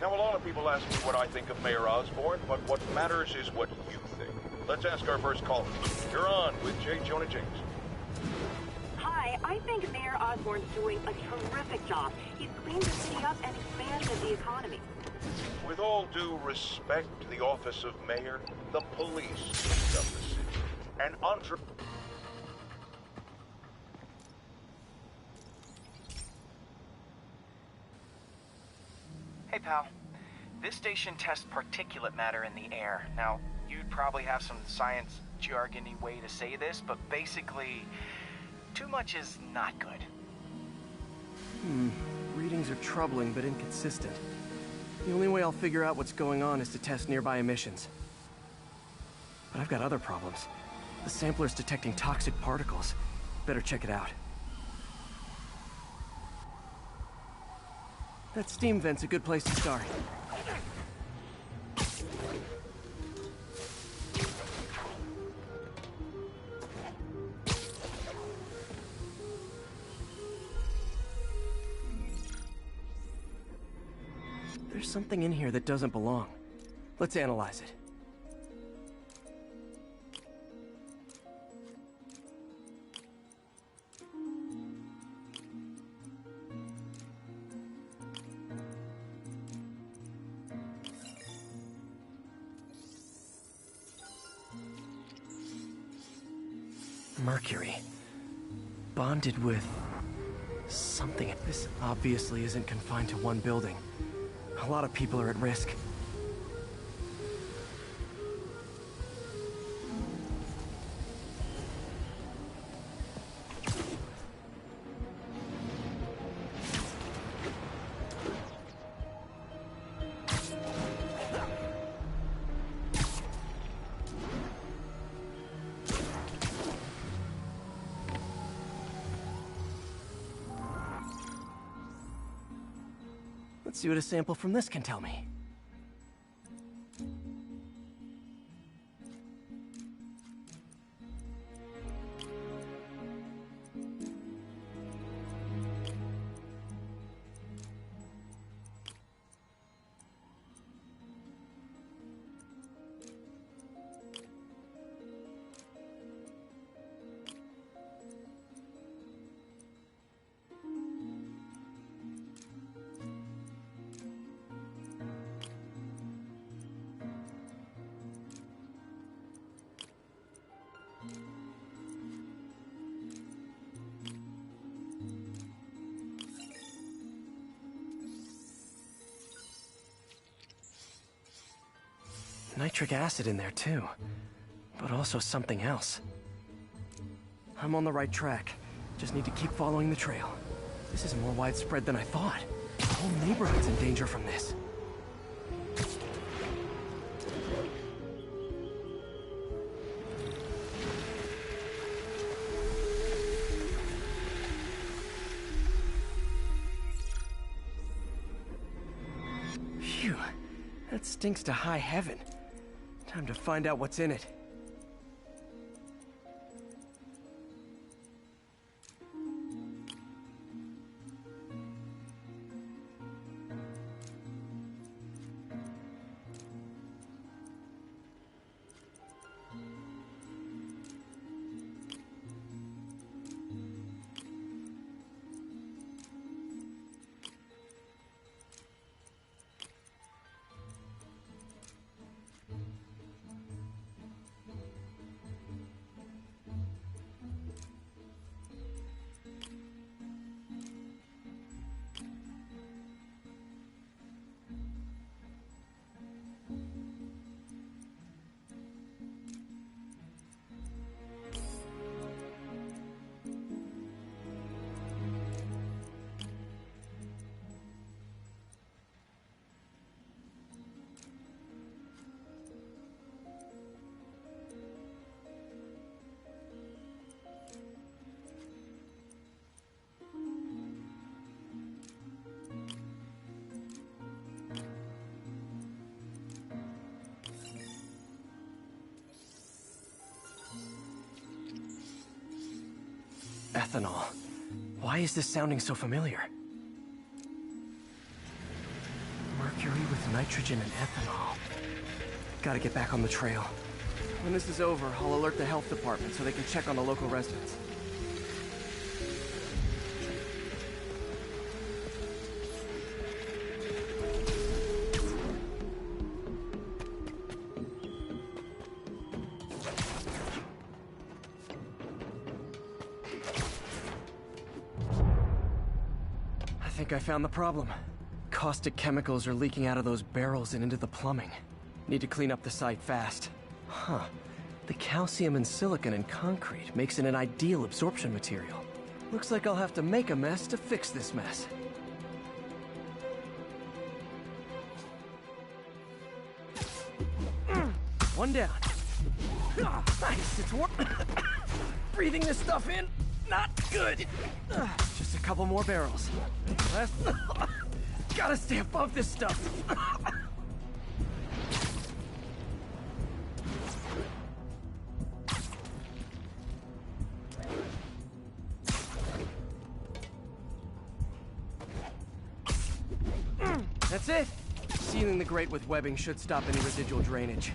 Now, a lot of people ask me what I think of Mayor Osborn, but what matters is what you think. Let's ask our first caller. You're on with J. Jonah James. Hi, I think Mayor Osborn's doing a terrific job. He's cleaned the city up and expanded the economy. With all due respect to the office of mayor, the police cleaned up the city. And Hey, pal. This station tests particulate matter in the air. Now, you'd probably have some science jargony way to say this, but basically, too much is not good. Readings are troubling but inconsistent. The only way I'll figure out what's going on is to test nearby emissions. But I've got other problems. The sampler's detecting toxic particles. Better check it out. That steam vent's a good place to start. There's something in here that doesn't belong. Let's analyze it. Mercury. Bonded with something. This obviously isn't confined to one building. A lot of people are at risk. Let's see what a sample from this can tell me. Nitric acid in there too, but also something else. I'm on the right track. Just need to keep following the trail. This is more widespread than I thought. The whole neighborhood's in danger from this. Phew, that stinks to high heaven. Time to find out what's in it. Ethanol. Why is this sounding so familiar? Mercury with nitrogen and ethanol. Gotta get back on the trail. When this is over, I'll alert the health department so they can check on the local residents. I think I found the problem. Caustic chemicals are leaking out of those barrels and into the plumbing. Need to clean up the site fast. Huh. The calcium and silicon in concrete makes it an ideal absorption material. Looks like I'll have to make a mess to fix this mess. One down. Nice, it's warm. Breathing this stuff in, not good. Just a couple more barrels. Last... Gotta stay above this stuff. That's it. Sealing the grate with webbing should stop any residual drainage.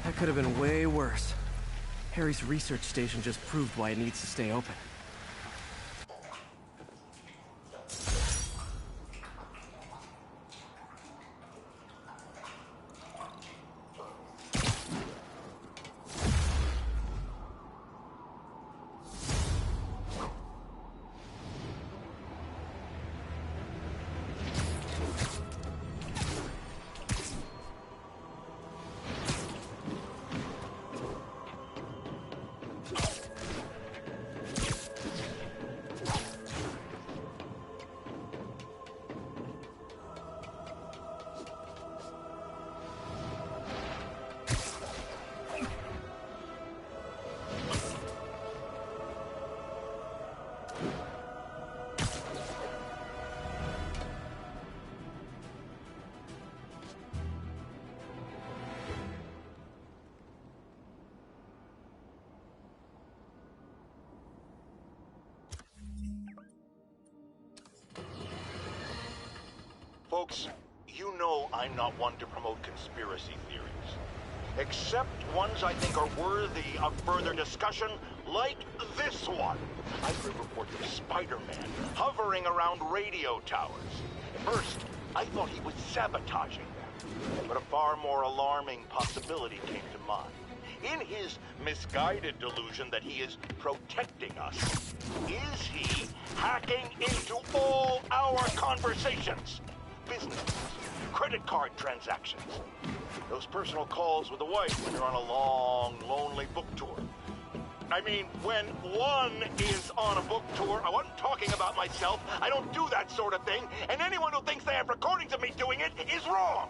That could have been way worse. Harry's research station just proved why it needs to stay open. Folks, you know I'm not one to promote conspiracy theories. Except ones I think are worthy of further discussion, like this one. I've heard reports of Spider-Man hovering around radio towers. At first, I thought he was sabotaging them, but a far more alarming possibility came to mind. In his misguided delusion that he is protecting us, is he hacking into all our conversations? Business, credit card transactions, those personal calls with the wife when you're on a long, lonely book tour. I mean, when one is on a book tour, I wasn't talking about myself, I don't do that sort of thing, and anyone who thinks they have recordings of me doing it is wrong!